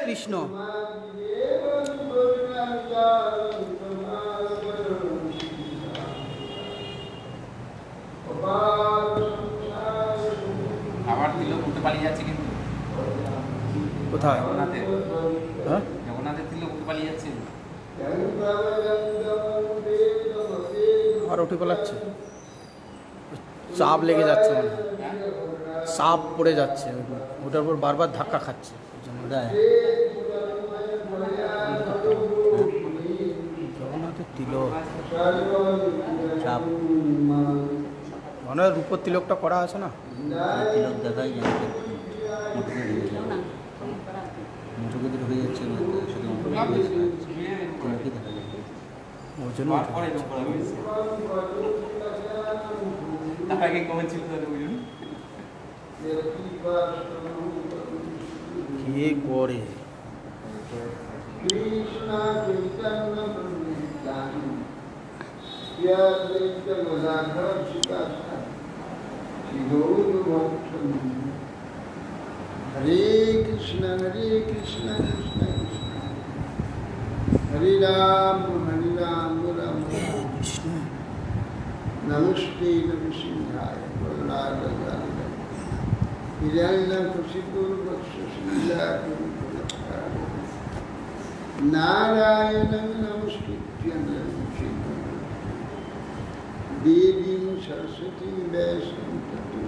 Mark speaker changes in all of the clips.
Speaker 1: কৃষ্ণ
Speaker 2: আবার তিলক উঠে পালিয়ে যাচ্ছে কিন্তু
Speaker 1: কোথায়? হ্যাঁ,
Speaker 2: জগন্নাথের তিলক উঠে পালিয়ে যাচ্ছে।
Speaker 1: আর উঠে পালাচ্ছে, চাপ লেগে যাচ্ছে, মানে চাপ পড়ে যাচ্ছে, ওটার উপর বারবার ধাক্কা খাচ্ছে। জগন্নাথের তিলক চাপ, মানে রূপোর তিলকটা করা আছে না,
Speaker 3: তিলক দেখাই যায়, মুঠোকে তো ঢুকে যাচ্ছে, শুধু তিলকই দেখা যায়।
Speaker 1: ওই জন্য কে করে
Speaker 4: हरे कृष्ण कृष्ण कृष्ण हरे राम राम
Speaker 1: কৃষ্ণ
Speaker 4: नमस्ते नरसिंहाय वरदाय नारायणं नमस्कृत्य देवीं सरस्वतीं व्यासं ततो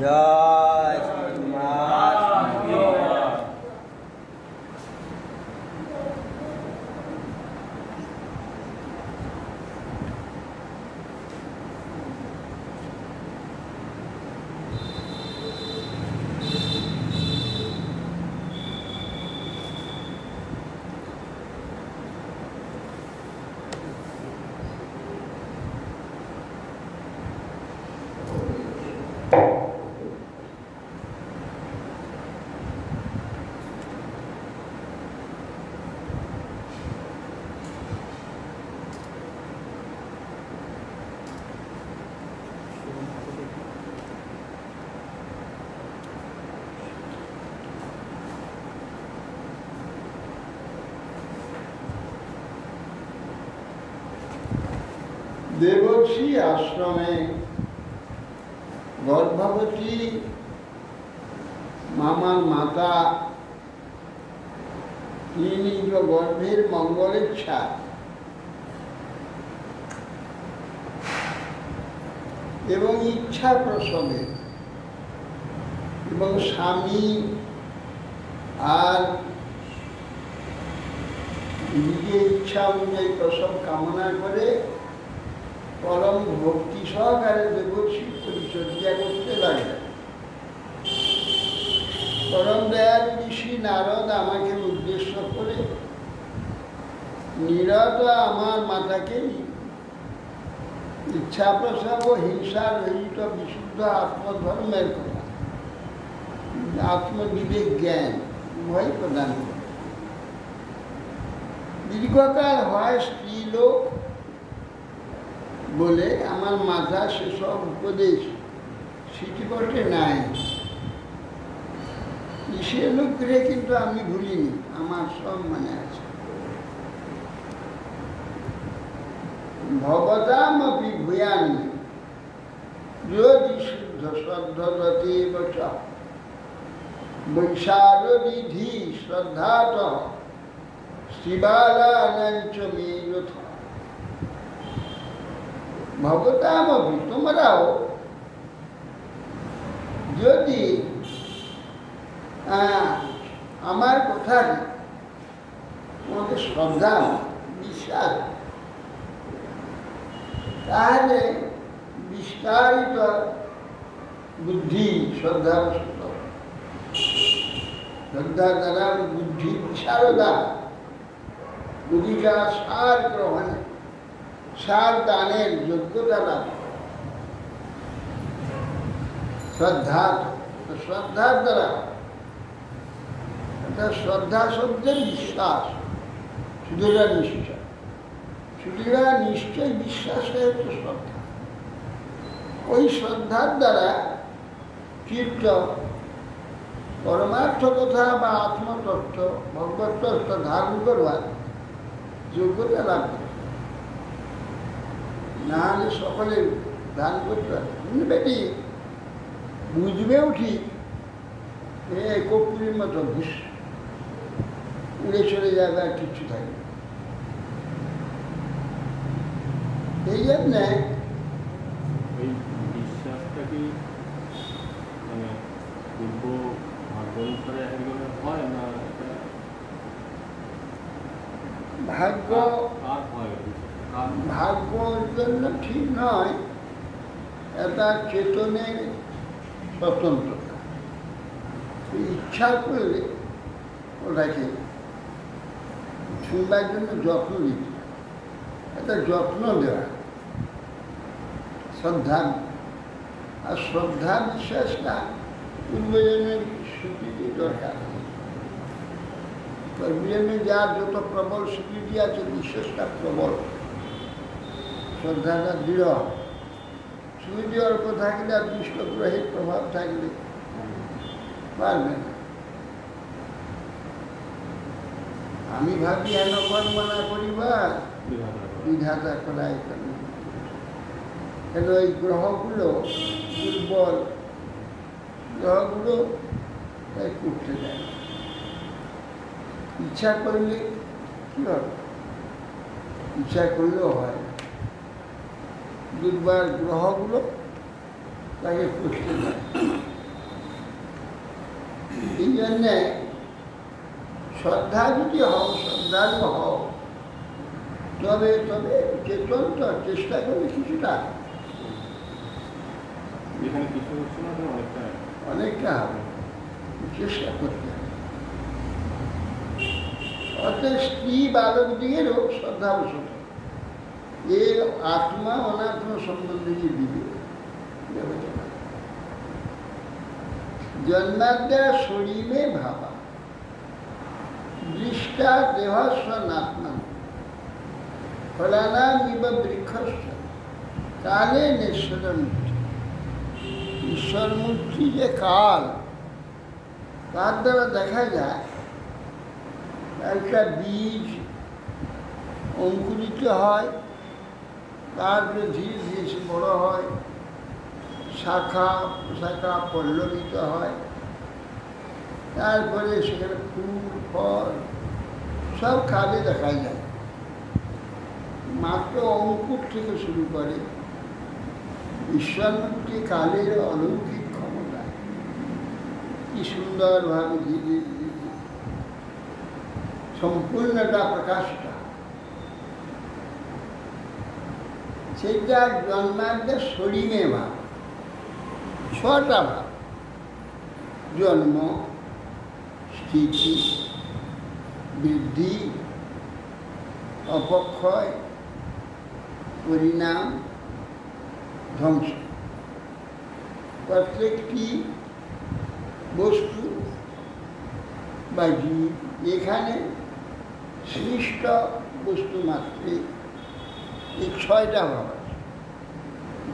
Speaker 3: জয়
Speaker 4: देवर्षि आश्रमे गर्भवती मामार माता তিনি গর্ভের মঙ্গল ইচ্ছা এবং ইচ্ছা প্রসবে এবং স্বামী আর নিজের ইচ্ছা অনুযায়ী প্রসব কামনা করে পরম ভক্তি সহকারে দেবর্ষি পরিচর্যা করতে লাগলেন। পরম দয়াল ঋষি নারদ আমাকে উদ্দেশ্য করে নিরত আমার মাতাকে ইচ্ছা প্রসব ও হিংসা রহিত বিশুদ্ধ আত্মধর্মের কথা, আত্মবিবেক জ্ঞান উভয় প্রদান করে। দীর্ঘকাল হয় স্ত্রীলোক বলে আমার মাথা সেসব উপদেশ স্মৃতিপটে নাই। সে অনুগ্রহে কিন্তু আমি ভুলিনি, আমার সব মনে আছে। ভবতামপি ভূয়ানি যদি শুদ্ধ শ্রদ্ধতে বচা বৈশারবিধি শ্রদ্ধাত শিবালানাঞ্চ মেরথ। ভবতামপি তোমরাও যদি আমার কথা তোমাকে শ্রদ্ধা বিশ্বাস, তাহলে বিস্তারিত বুদ্ধি শ্রদ্ধা শ্রদ্ধা দ্বারা বুদ্ধি বিশারদা, বুদ্ধিকা সার গ্রহণে সার দানের যোগ্যতা লাভ। শ্রদ্ধার দ্বারা, শ্রদ্ধা শব্দের বিশ্বাস, সুদৃঢ় নিশ্চয়, সুদৃঢ় নিশ্চয় বিশ্বাসে হচ্ছে শ্রদ্ধা। ওই শ্রদ্ধার দ্বারা চিত্ত পরমার্থ কথা বা আত্মতত্ত্ব ভগবতত্ত্ব ধারণ করবার যোগ্যতা লাভ করে। না হলে সকলে ধান করতে পারবে, বেটি বুঝবেও ঠিক, কপুরের মতো ঘুষ উড়ে চলে যাবে, আর কিচ্ছু থাকবে। এই জন্যে
Speaker 5: এই বিশ্বাসটা কি মানে পূর্ব ভাগ্য অনুসারে একজনের হয় না
Speaker 4: ভাগ্য
Speaker 5: কার হয়?
Speaker 4: ভাগ্যর জন্য ঠিক নয়, এটা চেতনের স্বতন্ত্রতা। ইচ্ছা করলে ওটাকে শুনবার জন্য যত্ন দিতে, এটা যত্ন দেওয়া শ্রদ্ধা। আর শ্রদ্ধা বিশ্বাসটা পূর্বজন্মের স্বীকৃতি দরকার। পূর্বজন্মে যার যত প্রবল স্বীকৃতি আছে, বিশ্বাসটা প্রবল, শ্রদ্ধাটা দৃঢ়। স্মৃতি অল্প থাকলে আর দুষ্ট গ্রহের প্রভাব থাকলে পারবে না। আমি ভাবি হেন কর্ম না করিবার বিধাতা করাই কেন। কেন এই গ্রহগুলো দুর্বল, গ্রহগুলো তাই করতে দেয়। ইচ্ছা করলে কি হবে? ইচ্ছা করলেও হয় না। দুর্বল গ্রহগুলো তাকে করতে দেয়। এই জন্যে শ্রদ্ধা যদি হও, শ্রদ্ধালু হও, তবে চেতন তো চেষ্টা করলে কিছুটা
Speaker 5: যেখানে কিছু হচ্ছে না
Speaker 4: অনেকটা হবে, চেষ্টা করতে হবে। অর্থাৎ স্ত্রী বালক দিকেরও শ্রদ্ধা বসত, এ আত্মা অনাত্ম সম্বন্ধে যে বিবেক জন্মাদ্যা শরীরে ভাবা দৃষ্টা দেহস্বনাত্মা ফলানামিব বৃক্ষস্য কালে নিঃস্বর মূর্তি। ঈশ্বর মূর্তি যে কাল, তার দ্বারা দেখা যায় একটা বীজ অঙ্কুরিত হয়, তারপরে ধীরে ধীরে বড় হয়, শাখা প্রশাখা পল্লবিত হয়, তারপরে সেখানে ফুল ফল সব কালে দেখা যায়। মাত্র অঙ্কুর থেকে শুরু করে ঈশ্বরমূর্তি কালের অলৌকিক ক্ষমতা, কি সুন্দরভাবে ধীরে ধীরে সম্পূর্ণটা প্রকাশটা। সেইটা জন্মাদ্যা শরীরে ভাব, ছটা ভাব: জন্ম, স্থিতি, বৃদ্ধি, অপক্ষয়, পরিণাম, ধ্বংস। প্রত্যেকটি বস্তু বা জীব এখানে সৃষ্ট বস্তু মাত্রে এই ছয়টা ভাব আছে।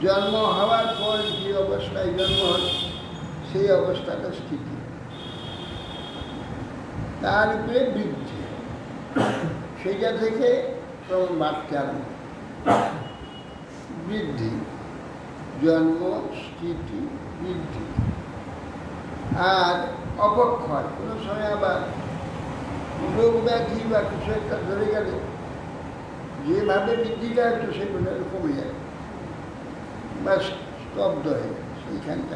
Speaker 4: জন্ম হওয়ার পর যে অবস্থায় জন্ম হচ্ছে সেই অবস্থাটা স্থিতি, তার উপরে বৃদ্ধি, সেটা থেকে বাড়তে আরম্ভ। বৃদ্ধি, জন্ম, স্থিতি, বৃদ্ধি। আর অপক্ষয়, কোনো সময় আবার রোগ ব্যাধি বা কিছু একটা ধরে গেলে যেভাবে বৃদ্ধিটা হচ্ছে সেগুলো কমে যায় বা স্তব্ধ হয়ে যায় সেইখানটা।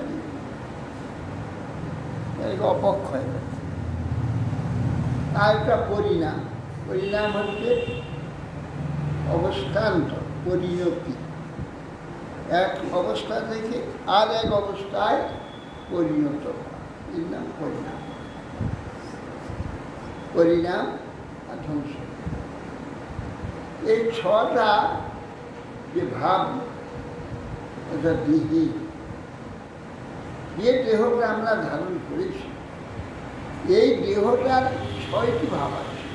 Speaker 4: অপক্ষয় হয়। আর একটা পরিণাম, পরিণাম হচ্ছে অবস্থান্তর, পরিণতি। এক অবস্থা থেকে আর এক অবস্থায় পরিণত হওয়া, এর নাম পরিণাম। পরিণাম আর ধ্বংস, এই ছটা যে ভাব, এটা দেহে, যে দেহটা আমরা ধারণ করেছি, এই দেহটার 6টি ভাব আছে।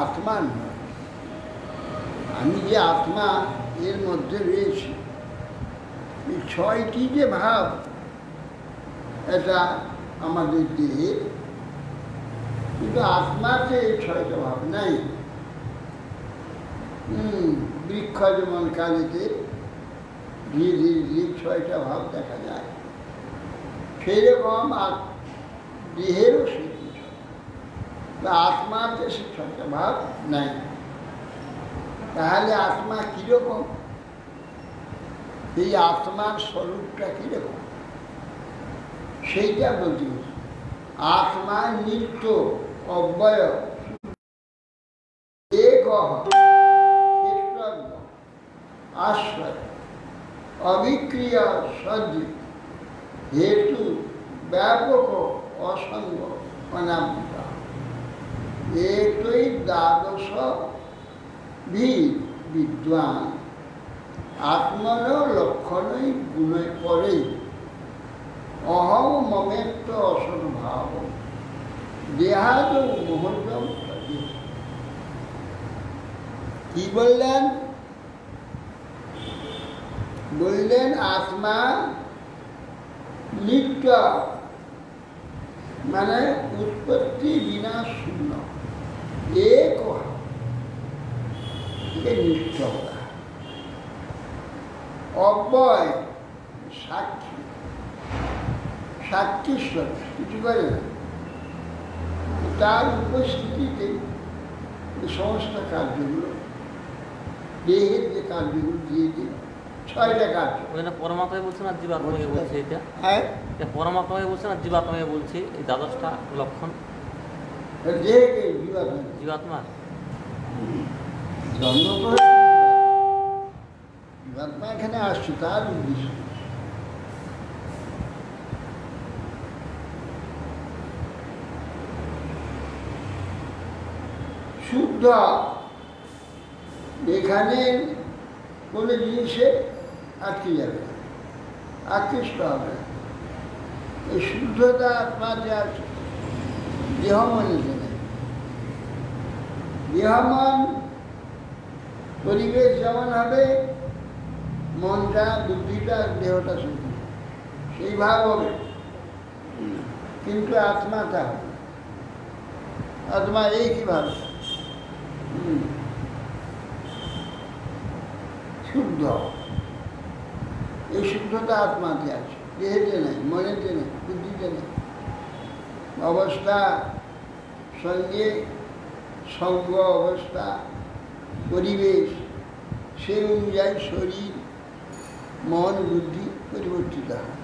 Speaker 4: আত্মার নয়, আমি যে আত্মা এর মধ্যে রয়েছি, এই 6টি যে ভাব, এটা আমাদের দেহে, কিন্তু আত্মাতে এই 6টা ভাব নাই। বৃক্ষ যেমন কালিতে ধীরে ধীরে ধীরে 6টা ভাব দেখা যায়, সেই রকম দেহেরও সেই আত্মাতে সে 6টা ভাব নাই। তাহলে আত্মা কিরকম? এই আত্মার স্বরূপটা কিরকম সেইটা বলতে গেছে। আত্মা নিত্য, অব্যয়, এক, আশ্রয়, অবিক্রিয়া, সদৃশ, হেতু, ব্যাপক, অসঙ্গ, অনাবৃত। এতই দ্বাদশ বিদ্বান আত্মন লক্ষণই গুণে পরে অহং মমেত্ব অসদ্ভাব দেহাদ মোহনম। কি বললেন? বললেন আত্মা নিত্য, মানে উৎপত্তি বিনাশ শূন্য, এক নিত্য, অব্যয়, সাক্ষী, সাক্ষীশ্বর, কিছু করে না, তার উপস্থিতিতে সমস্ত কার্যগুলো, দেহের যে কার্যগুলো দিয়ে দিল, 6টা কার্য।
Speaker 6: পরমাত্মায় বলছে না জীবাত্মায় বলছে? এটা
Speaker 4: হ্যাঁ,
Speaker 6: পরমাত্মায় বলছে না জীবাত্মায় বলছে? এই দ্বাদশটা লক্ষণ
Speaker 4: দেহকে জীবাত্মা,
Speaker 6: জীবাত্মা
Speaker 4: জন্ম করে জীবাত্মা এখানে আসছে, তার উদ্দেশ্য। শুদ্ধ, এখানে কোনো জিনিসে আটকে যাবে না, আকৃষ্ট হবে না। এই শুদ্ধতা আত্মাতে আছে, দেহ মনে নেই। দেহ মন পরিবেশ যেমন হবে, মনটা, বুদ্ধিটা, দেহটা শুদ্ধ, সেই ভাব হবে। কিন্তু আত্মাটা হবে, আত্মা একই ভাব, শুদ্ধ। এই শুদ্ধতা আত্মাতে আছে, দেহেতে নেই, মনেতে নেই, বুদ্ধিতে নেই। অবস্থা সঙ্গে সঙ্গ অবস্থা, পরিবেশ, সেই অনুযায়ী শরীর, মন, বুদ্ধি পরিবর্তিত হয়।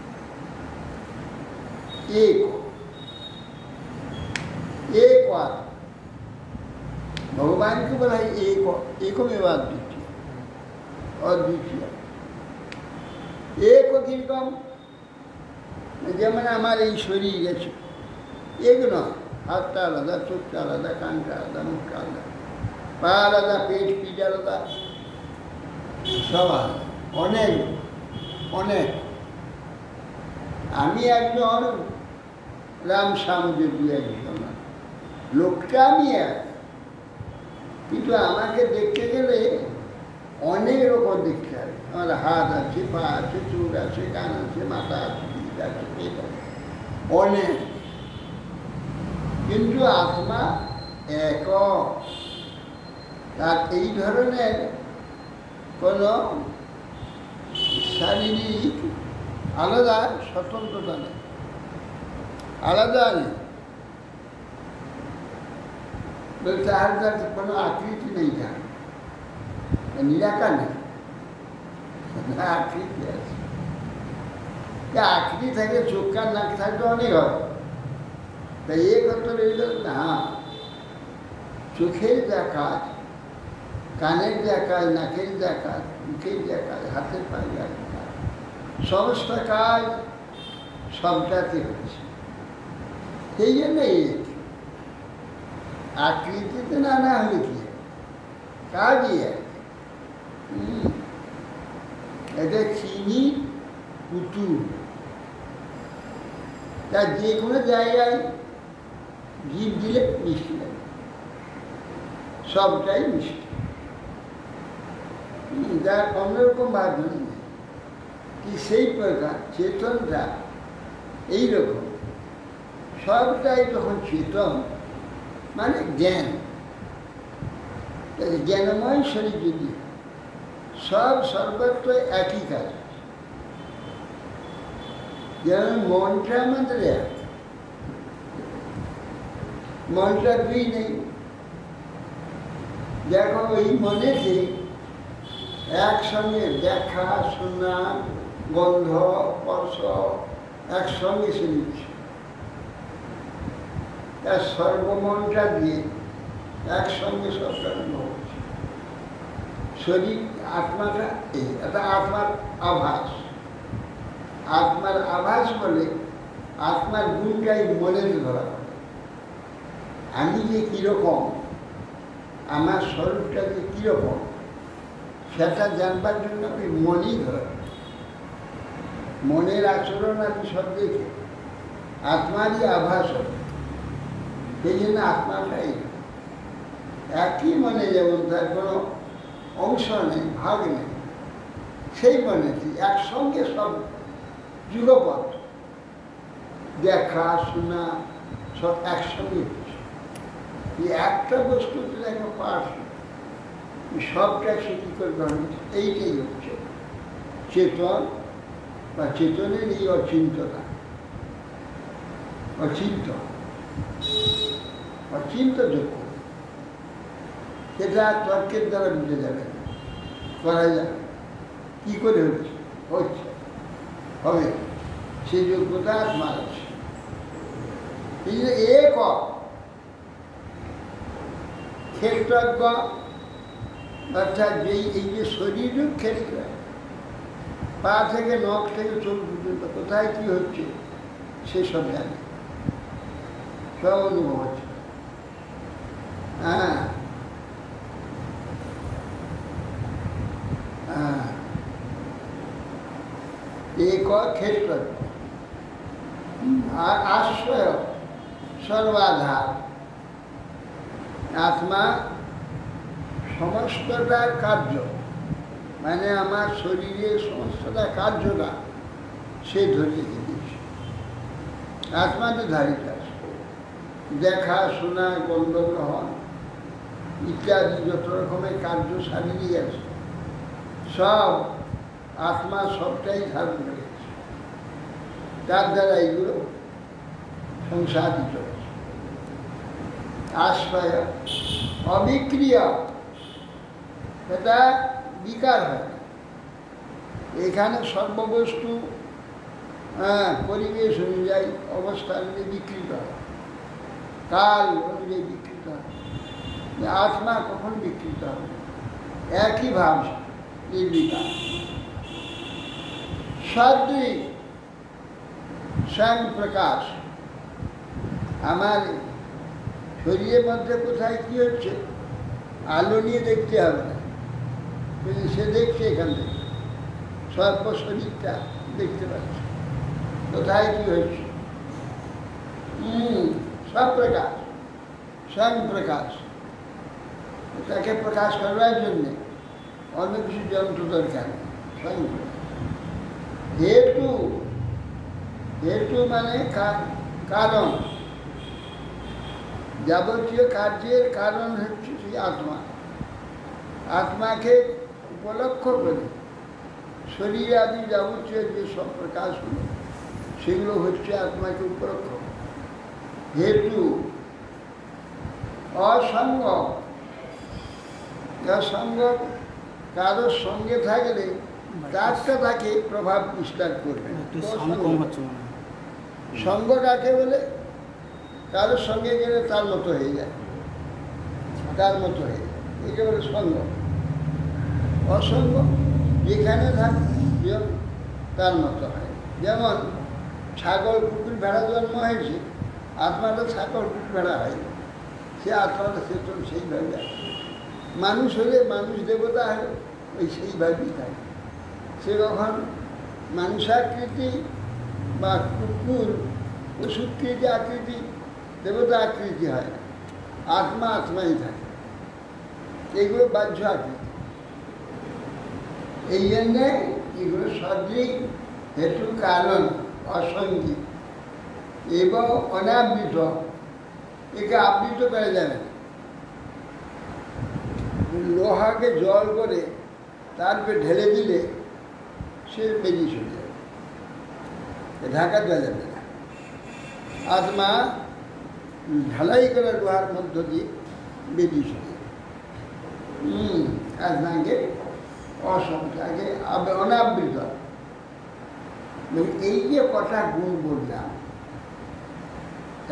Speaker 4: এক ভগবানকে বলা হয় একমেব অদ্বিতীয়, অদ্বিতীয়। এক কিরকম? যেমন আমার এই শরীর গেছে, এক নয়, হাতটা আলাদা, চোখটা আলাদা, কানটা আলাদা, মুখটা আলাদা, পা আলাদা, পেট পিঠ আলাদা, সব আলাদা, অনেক অনেক। আমি একজন রাম শ্যামদেবী, একজন লোকটা আমি এক, কিন্তু আমাকে দেখতে গেলে অনেক রকম দেখতে হবে। আমার হাত আছে, পা আছে, চোখ আছে, কান আছে, মাথা আছে, পিঠ আছে, পেট আছে, অনেক। কিন্তু আত্মা এক। তার এই ধরনের কোনো শারীরিক আলাদা স্বতন্ত্রতা নেই, আলাদা নেই। তার কোনো আকৃতি নেই, তার নিরাকার নেই, আকৃতি আছে। যে আকৃতি থাকে, চোখ কান নাক থাকলে অনেক হয়। তাই এ কত রইল না, চোখের যা কাজ, কানের যা কাজ, নাকের যা কাজ, মুখের যা কাজ, হাতের পায়ে যা কাজ, সমস্ত কাজ সবটাতে হচ্ছে। সেই জন্য আকৃতিতে না হলে কি কাজই এক। এটা চিনি পুতুল, তা যে কোনো জায়গায় জীব দিলে মিষ্টি লাগে, সবটাই মিষ্টি। যার অন্যরকম ভাবনা কি সেই প্রকার চেতনটা এইরকম, সবটাই যখন চেতন মানে জ্ঞান, জ্ঞানময় শরীর যদি সব সর্বত্র একই কাজ। যেমন মনটা আমাদের এক, মনটা দুই নেই। দেখো এই মনেতে একসঙ্গে দেখা, শোনা, গন্ধ, স্পর্শ একসঙ্গে সে নিচ্ছে। তার সর্বমনটা দিয়ে একসঙ্গে সবটা হচ্ছে। শরীর আত্মাটা এটা আত্মার আভাস। আত্মার আভাস বলে আত্মার গুণটাই মনে ধরা হয়। আমি যে কীরকম, আমার স্বরূপটা যে কীরকম, সেটা জানবার জন্য আমি মনেই ধরা। মনের আচরণ আমি সব দেখে আত্মারই আভাস হবে। সেই জন্য আত্মাটাই একই মনে, যেমন তার কোনো অংশ নেই, ভাগ নেই, সেই মনেটি একসঙ্গে সব যুগপথ দেখা, শোনা সব একসঙ্গে হচ্ছে। এই একটা বস্তুতে একটা পাঠ সবটা সে কী করে গ্রহণ, এইটাই হচ্ছে চেতন বা চেতনের এই অচিন্ততা। অচিন্তযোগ্য, সেটা তর্কের দ্বারা বুঝে যাবে, করা যাবে। কী করে হচ্ছে হবে, সেই যোগ্যতা আত্মার আছে। এই যে এক ক্ষেত্রজ্ঞ, অর্থাৎ এই যে শরীররূপ ক্ষেত্র, পা থেকে নখ থেকে চোখ পর্যন্ত কোথায় কী হচ্ছে সেসব জানে, সব অনুভব হচ্ছে। হ্যাঁ, এক ক্ষেত্র আর আশ্রয় সর্বাধার। আত্মা সমস্তটা কার্য, মানে আমার শরীরের সমস্তটা কার্যটা সে ধরিয়ে দিয়েছে। আত্মাতে ধারিত আছে, দেখা, শোনা, গন্ধ গ্রহণ ইত্যাদি যত রকমের কার্য শারীরিক আছে, সব আত্মা সবটাই ধারণ করেছে। তার দ্বারা এইগুলো সংসারিত হয়েছে। আশ্রয় অবিক্রিয়া, এটা বিকার হয়। এখানে সর্ববস্তু পরিবেশ অনুযায়ী, অবস্থা অনুযায়ী বিকৃত হয়, কাল অনুযায়ী বিকৃত হয়। আত্মা কখন বিকৃত হবে? একই ভাব, নির্বিকার। সাদ্রিক স্বয়ং প্রকাশ। আমার শরীরের মধ্যে কোথায় কী হচ্ছে আলো নিয়ে দেখতে হবে না, সে দেখছে এখান থেকে, সর্ব শরীরটা দেখতে পাচ্ছে কোথায় কী হচ্ছে। সব প্রকাশ, স্বয়ং প্রকাশ। তাকে প্রকাশ করবার জন্যে অন্য কিছু যন্ত্র দরকার নেই, স্বয়ং প্রকাশ। হেতু, হেতু মানে কারণ, যাবতীয় কার্যের কারণ হচ্ছে সেই আত্মা। আত্মাকে উপলক্ষ করে শরীর আদি যাবতীয় যে সব প্রকাশগুলো, সেগুলো হচ্ছে আত্মাকে উপলক্ষ। হেতু অসঙ্গ, অসঙ্গ কারোর সঙ্গে থাকলে তারটা তাকে প্রভাব বিস্তার করবে না।
Speaker 1: একটু সাউন্ড কম হচ্ছে মনে হয়।
Speaker 4: সঙ্গ কাকে বলে? কারোর সঙ্গে গেলে তার মতো হয়ে যায়, তার মতো হয়ে যায়, একে বলে সঙ্গ। অসঙ্গ যেখানে থাকবে তার মতো হয়। যেমন ছাগল কুকুর ভেড়া জন্ম হয়েছে, আত্মাটা ছাগল কুকুর ভেড়া হয়, সে আত্মাটা চেতন সেইভাবে আছে। মানুষ হলে মানুষ দেবতা হলে ওই সেইভাবেই থাকে। সে কখন মানুষাকৃতি বা কুকুর পশুকৃতি আকৃতি দেবতা আকৃতি হয় না, আত্মা আত্মাই থাকে, এগুলো বাহ্য আকৃতি। এই জন্যে এগুলো সদৃক হেতু কারণ অসঙ্গী এবং অনাবৃত, একে আবৃত করা যাবে না। লোহাকে জল করে তারপরে ঢেলে দিলে সে বেরিয়ে চলে যাবে, ঢাকা দেওয়া যাবে না। আত্মা ঢালাই করে লোহার মধ্য দিয়ে বেরিয়ে চলে যাবে। আত্মাকে অসংখ্যাকে অনাবৃত। এই যে কটা গুণ বললাম,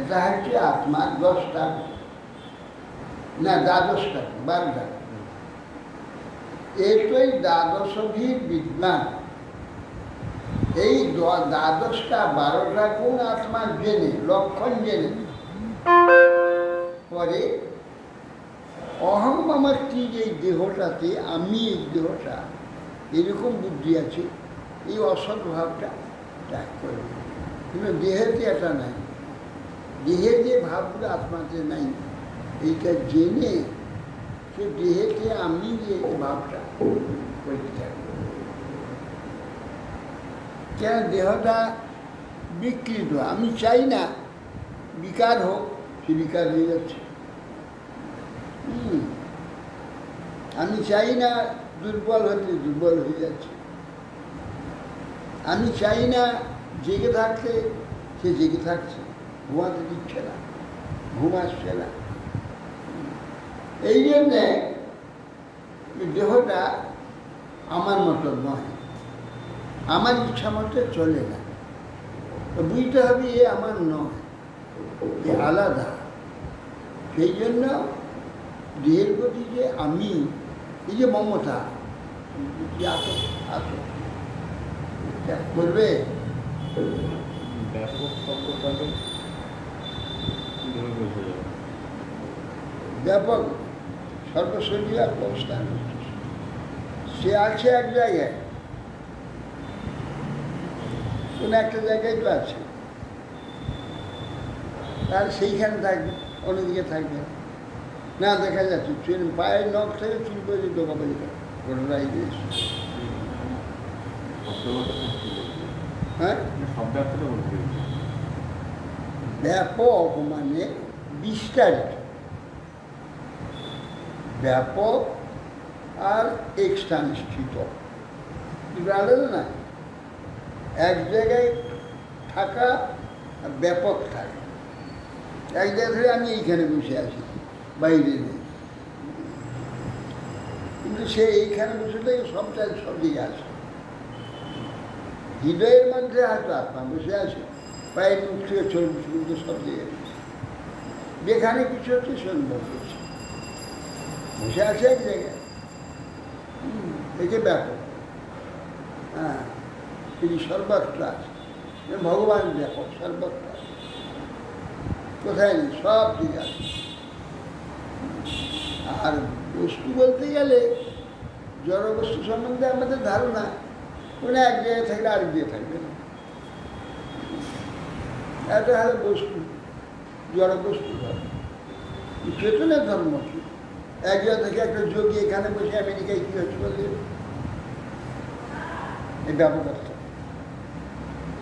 Speaker 4: এটা হচ্ছে আত্মার 10টা না 12টা 12টা। এটাই দ্বাদশভি বিদ্যান। এই 12টা 12টা গুণ আত্মার জেনে, লক্ষণ জেনে পরে অহম মামাত্রি যে দেহটাতে, আমি এই দেহটা এরকম বুদ্ধি আছে, এই অসৎ ভাবটা ত্যাগ করবে। কিন্তু দেহেতে এটা নাই, দেহে যে ভাবগুলো আত্মাতে নাই, এইটা জেনে সে দেহেতে আমি যে ভাবটা পরিত্যাগ করবে। কেন দেহটা বিকৃত, আমি চাই না বিকার হোক, সে বিকার হয়ে যাচ্ছে। আমি চাই না দুর্বল হতে, দুর্বল হয়ে যাচ্ছে। আমি চাই না জেগে থাকতে, সে জেগে থাকছে, ঘুমাতে দিচ্ছে না, ঘুম আসছে না। এই জন্যে দেহটা আমার মতো নয়, আমার ইচ্ছা মতো চলে না। বুঝতে হবে এ আমার নয়, এ আলাদা। সেই জন্য দেহের প্রতি যে আমি, এই যে মমতা, করবে।
Speaker 5: ব্যাপক শব্দটাকে কীভাবে বোঝা যাবে?
Speaker 4: ব্যাপক সর্বশরীর অবস্থান, সে আছে এক জায়গায়, কোন একটা জায়গায় তো আছে, তার সেইখানে থাকবে, অন্যদিকে থাকবে না। দেখা যাচ্ছে চুল, পায়ের নখ থেকে চুল করে দোকাবাজি করে ঘটনাই দিয়েছে। হ্যাঁ,
Speaker 5: সব ব্যাপারটা বলতে গেছি।
Speaker 4: ব্যাপক মানে বিস্তারিত, ব্যাপক আর এক্সটানস্থিত দুটো আলাদা না। এক জায়গায় থাকা আর ব্যাপক থাকা। এক জায়গায় ধরে আমি এইখানে বসে আছি, বাইরে নেই, কিন্তু সে এইখানে বসে থেকে সবটা সব দিকে আছে। হৃদয়ের মধ্যে হয়তো আত্মা বসে আছে, পায়ের মুখ থেকে চলছে, কিন্তু সব দিকে যেখানে কিছু হচ্ছে সে অনুভব করছে, বসে আছে এক জায়গায়। একে ব্যাপক। হ্যাঁ, তিনি সর্বত্র আছে, ভগবান ব্যাপক, সর্বত্র আছে, কোথায় নেই, সব দিকে আছে। আর বস্তু বলতে গেলে জড় বস্তু সম্বন্ধে আমাদের ধারণা কোনো এক জায়গায় থাকলে আরেক জায়গায় থাকবে না। এটা হলো বস্তু, জড় বস্তু ধর্ম। চেতনের ধর্ম কি? এক জায়গা থেকে একটা যোগী এখানে বসে আমেরিকায় কী হচ্ছে বলতে এই ব্যাপকত্ব।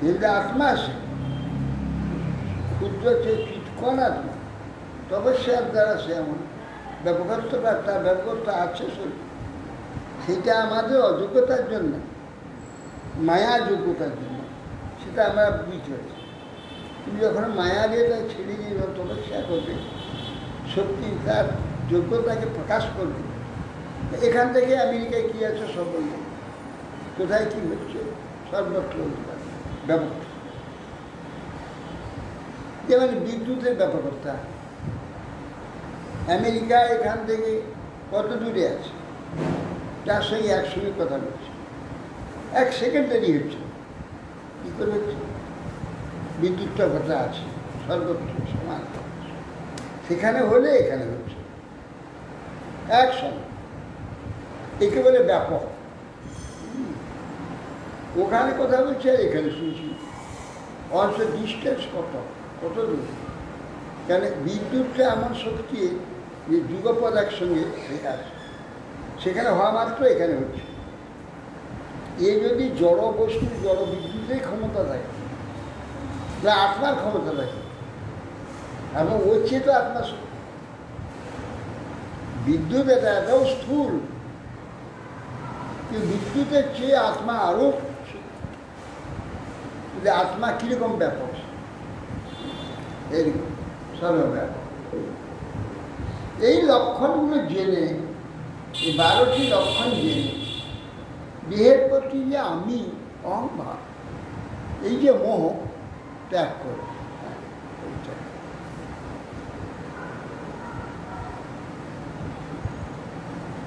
Speaker 4: যদি আত্মা আসে, ক্ষুদ্র চিৎকন আত্মা, তবে সে আর দ্বারা সে এমন ব্যাপকত্বটা, তার ব্যাপকত্ব আছে শরীর। সেটা আমাদের অযোগ্যতার জন্য, মায়া যোগ্যতার জন্য, সেটা আমরা বুঝতে পারছি। কিন্তু যখন মায়া দিয়ে তাকে ছেড়ে দিয়ে তপস্যা করবে, সত্যি তার যোগ্যতাকে প্রকাশ করবে, এখান থেকে আমেরিকায় কী আছে সব বলবে। কোথায় কি হচ্ছে সর্বত্র ব্যবস্থা। যেমন বিদ্যুতের ব্যাপারটা, আমেরিকা এখান থেকে কত দূরে আছে, তার সঙ্গে একসঙ্গে কথা বলছে, 1 সেকেন্ড দেরি হচ্ছে, কী করে হচ্ছে? বিদ্যুৎটা কথা আছে সর্বত্র সমান, সেখানে হলে এখানে হচ্ছে একসঙ্গে, একে বলে ব্যাপক। ওখানে কথা বলছে আর এখানে শুনছি, অল্প ডিস্টেন্স কত দূর। কেন বিদ্যুৎটা এমন শক্তি যে যুগপদ একসঙ্গে আছে, সেখানে হওয়া মাত্র এখানে হচ্ছে। এ যদি জড় বস্তু জড় বিদ্যুতের ক্ষমতা থাকে, তাহলে আত্মার ক্ষমতা থাকে, এবং ওর চেয়ে তো আত্মা বিদ্যুৎ এটাও স্থূল, কিন্তু বিদ্যুতের চেয়ে আত্মা আরো, আত্মা কিরকম ব্যাপক, এইরকম সর্বব্যাপক। এই লক্ষণগুলো জেনে, এই 12টি লক্ষণ জেনে দেহের প্রতি যে আমি অহংভাব, এই যে মোহ ত্যাগ করে,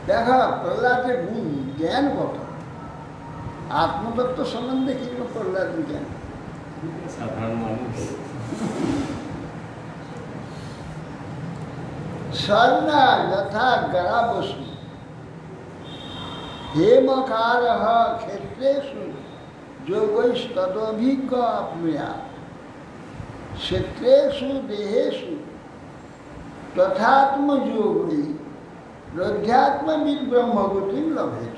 Speaker 4: দেখা প্রহ্লাদের গুণ জ্ঞান কত, আত্মতত্ত্ব সম্বন্ধে কিরকম প্রহ্লাদের জ্ঞান।
Speaker 5: সাধারণ মানুষ
Speaker 4: স্বর্ণা যথা গড়া বসু হেমকার ক্ষেত্রেষু যোগৈস্তদভিজ্ঞ আপনুয়া ক্ষেত্রেষু দেহেষু তথাত্মযোগৈ রধ্যাত্মবিদ ব্রহ্মগতি লভেত।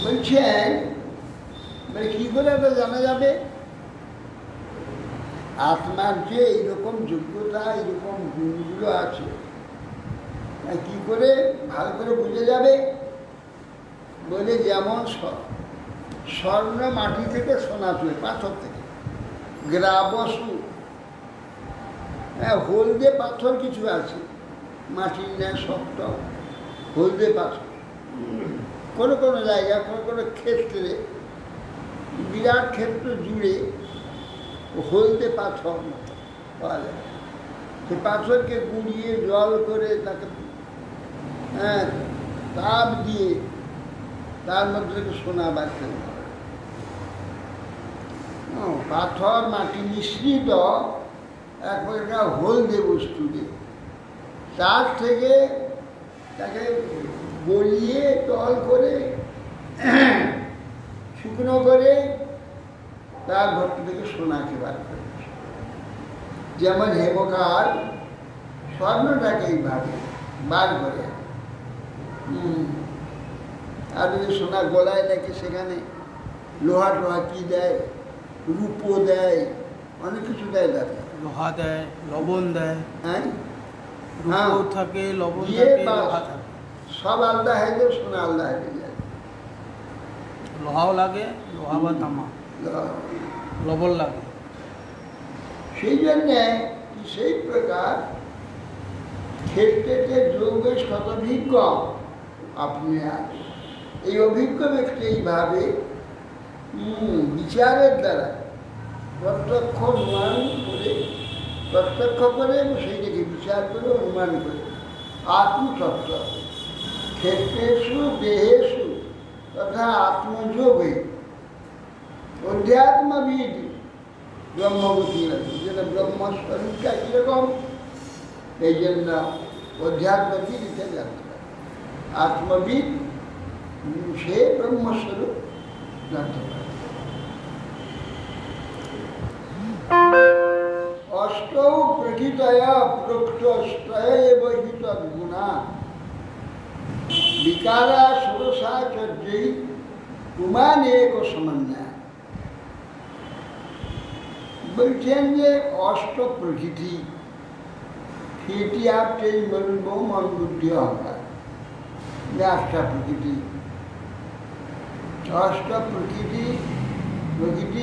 Speaker 4: বলছেন কি করে এটা জানা যাবে? আত্মার যে এইরকম যোগ্যতা, এইরকম গুণগুলো আছে, কি করে ভালো করে বুঝে যাবে? বলে যেমন স্বর্ণ মাটি থেকে সোনা চলে, পাথর থেকে, গ্রাবসু, হলদে পাথর কিছু আছে, মাটির ন্যায় শক্ত হলদে পাথর, কোনো কোনো জায়গায় কোনো কোনো ক্ষেত্রে, বিরাট ক্ষেত্র জুড়ে হলদে পাথর পাওয়া যায়। সে পাথরকে গুঁড়িয়ে জল করে তাকে তাপ দিয়ে তার মধ্যে থেকে সোনা বার করে, পাথর মাটি মিশ্রিত এক প্রকার হলদে বস্তু দিয়ে, তার থেকে তাকে গলিয়ে জল করে শুকনো করে তার ভর্তি থেকে সোনাকে বার করে। যেমন হেমকার স্বর্ণটাকে এইভাবে বার করে, আর যদি সোনা গলায় নাকি সেখানে লোহা টোহা কি দেয়, রূপো দেয়, অনেক কিছু দেয়, তাকে
Speaker 1: লোহা দেয়, লবণ দেয়,
Speaker 4: হ্যাঁ
Speaker 1: রূপও থাকে, লবণ থাকে, লোহা থাকে,
Speaker 4: সব আলাদা হয়ে যায়, সোনা আলাদা হয়ে যায়।
Speaker 1: লোহাও লাগে, লোহা বা তামা, লবণ লাগে।
Speaker 4: সেই জন্যে সেই প্রকার ক্ষেত্রে যোগে শতভিজ্ঞ আপনি, এই অভিজ্ঞ ব্যক্তি এইভাবে বিচারের দ্বারা প্রত্যক্ষ অনুমান করে, প্রত্যক্ষ করে সেইটাকে বিচার করে অনুমান করে আত্মতত্ত্ব ক্ষেত্রেষু দেহেষু তথা আত্মযোগে অধ্যাত্মবিদ ব্রহ্মগতি লাগে, যেটা ব্রহ্মস্বরূপটা কীরকম, এই জন্য অধ্যাত্মবিদ এটা জানতে পারে। আত্মবিদ সে ব্রহ্মস্বরূপ জানতে পারে। অষ্টৌ প্রকৃতয়া প্রোক্তস্তয় এব হি তদ্গুণা বিকারা ষোড়শাচর্যৈ পুমানেক সমন্বয়। বলছেন যে অষ্ট প্রকৃতি, সেটি আপনি বলব মন বুদ্ধি অহংকার, আটটা প্রকৃতি। অষ্ট প্রকৃতি, প্রকৃতি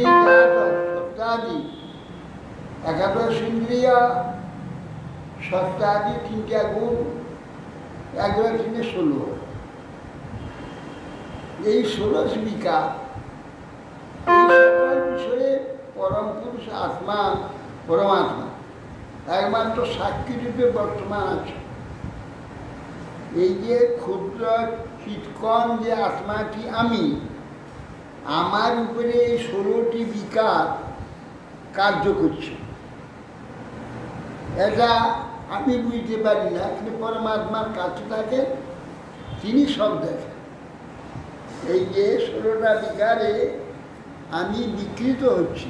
Speaker 4: সত্তাদি, একাদশ ইন্দ্রিয়, সত্তাদি 3টা গুণ, 11 3 16। এই 16 বিকার এই সকল বিষয়ে পরম পুরুষ আত্মা পরমাত্মা একমাত্র সাক্ষী রূপে বর্তমান আছে। এই যে ক্ষুদ্র চিৎকণ যে আত্মাটি আমি, আমার উপরে এই 16টি বিকার কার্য করছে, এটা আমি বুঝতে পারি না, কিন্তু পরমাত্মার কাছে থাকে, তিনি সব দেখেন। এই যে 16টা বিকারে আমি বিকৃত হচ্ছি,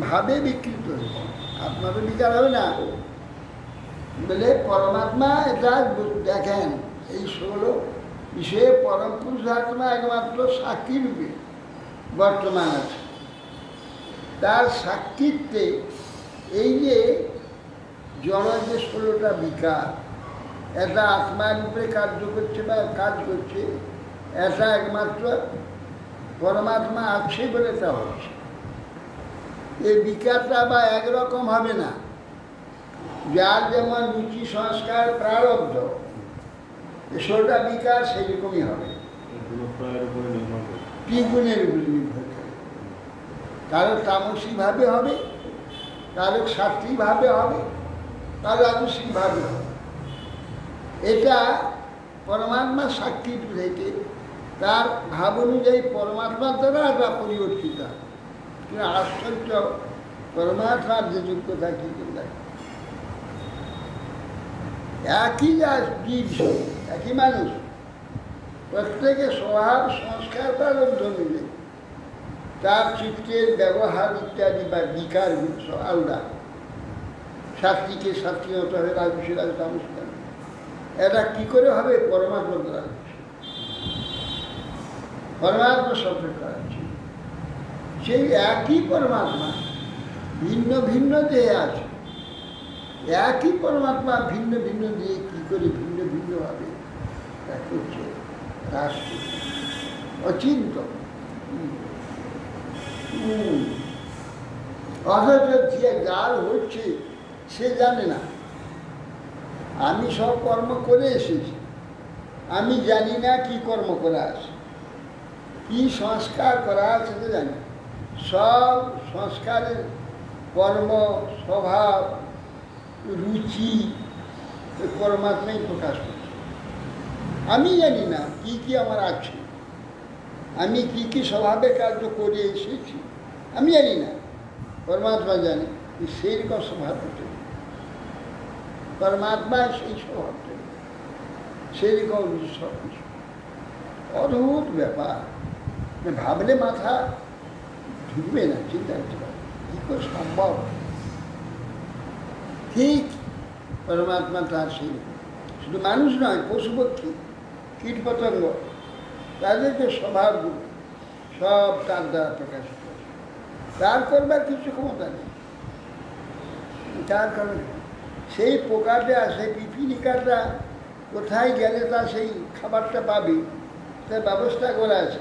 Speaker 4: ভাবে বিকৃত হচ্ছি, আত্মা তো বিকার হবে না বলে পরমাত্মা এটা দেখেন। এই 16 বিষয়ে পরম পুরুষ আত্মা একমাত্র সাক্ষী রূপে বর্তমান আছে। তার সাক্ষিত্বে এই যে জড় যে 16টা বিকার এটা আত্মার রূপে কার্য করছে বা কাজ করছে, এটা একমাত্র পরমাত্মা আছে বলে এটা হচ্ছে। এই বিকারটা বা একরকম হবে না। যার যেমন রুচি সংস্কার প্রারব্ধ, 16টা বিকার সেরকমই হবে, ত্রিগুণের উপরে নির্ভর করে। কারো তামসিকভাবে হবে, কারো সাত্বিকভাবে হবে, কারো রাজসিকভাবে হবে। এটা পরমাত্মা সাক্ষী থেকে তার ভাব অনুযায়ী পরমাত্মার দ্বারা এটা পরিবর্তিত হয়। কিন্তু আশ্চর্য, পরমাত্মার যে যোগ্যতা কি থাকে, একই জীব, একই মানুষ, প্রত্যেকের স্বভাব সংস্কার প্রারব্ধ মিলে তার চিত্তের ব্যবহার ইত্যাদি বা বিকার আলাদা। সাত্বিকের সাত্বিক হতে হবে, রাজসিক তামসিক। এটা কি করে হবে? পরমাত্মা দ্বারা হচ্ছে, পরমাত্মা সফল করাচ্ছে। সেই একই পরমাত্মা ভিন্ন ভিন্ন দেহে আছে, একই পরমাত্মা ভিন্ন ভিন্ন দিয়ে কি করে ভিন্ন ভিন্নভাবে করছে, রাষ্ট্র অচিন্ত। অথচ যে যার হচ্ছে সে জানে না। আমি সব কর্ম করে এসেছি, আমি জানি না কি কর্ম করা আছে, কি সংস্কার করা আছে তো জানি। সব সংস্কারের কর্ম, স্বভাব, রুচি পরমাত্মাই প্রকাশ করছে। আমি জানি না কি কি আমার আছে, আমি কি কি স্বভাবে কার্য করে এসেছি আমি জানি না, পরমাত্মা জানে। সেই রকম স্বভাব হতে পরমাত্মা সেই স্বভাবটা, সেই রকম সব কিছু অদ্ভুত ব্যাপার। ভাবলে মাথা ঢুকবে না, চিন্তা করতে পারে কি করে সম্ভব। ঠিক পরমাত্মা তার সেই, শুধু মানুষ নয়, পশু পক্ষী, কীট পতঙ্গ, তাদের যে স্বভাবগুলো সব তার দ্বারা প্রকাশিত। তার করবার কিছু ক্ষমতা নেই। তার কারণ সেই পোকাটা, সেই পিপিলিকাটা কোথায় গেলে তা সেই খাবারটা পাবে, তার ব্যবস্থা করা আছে।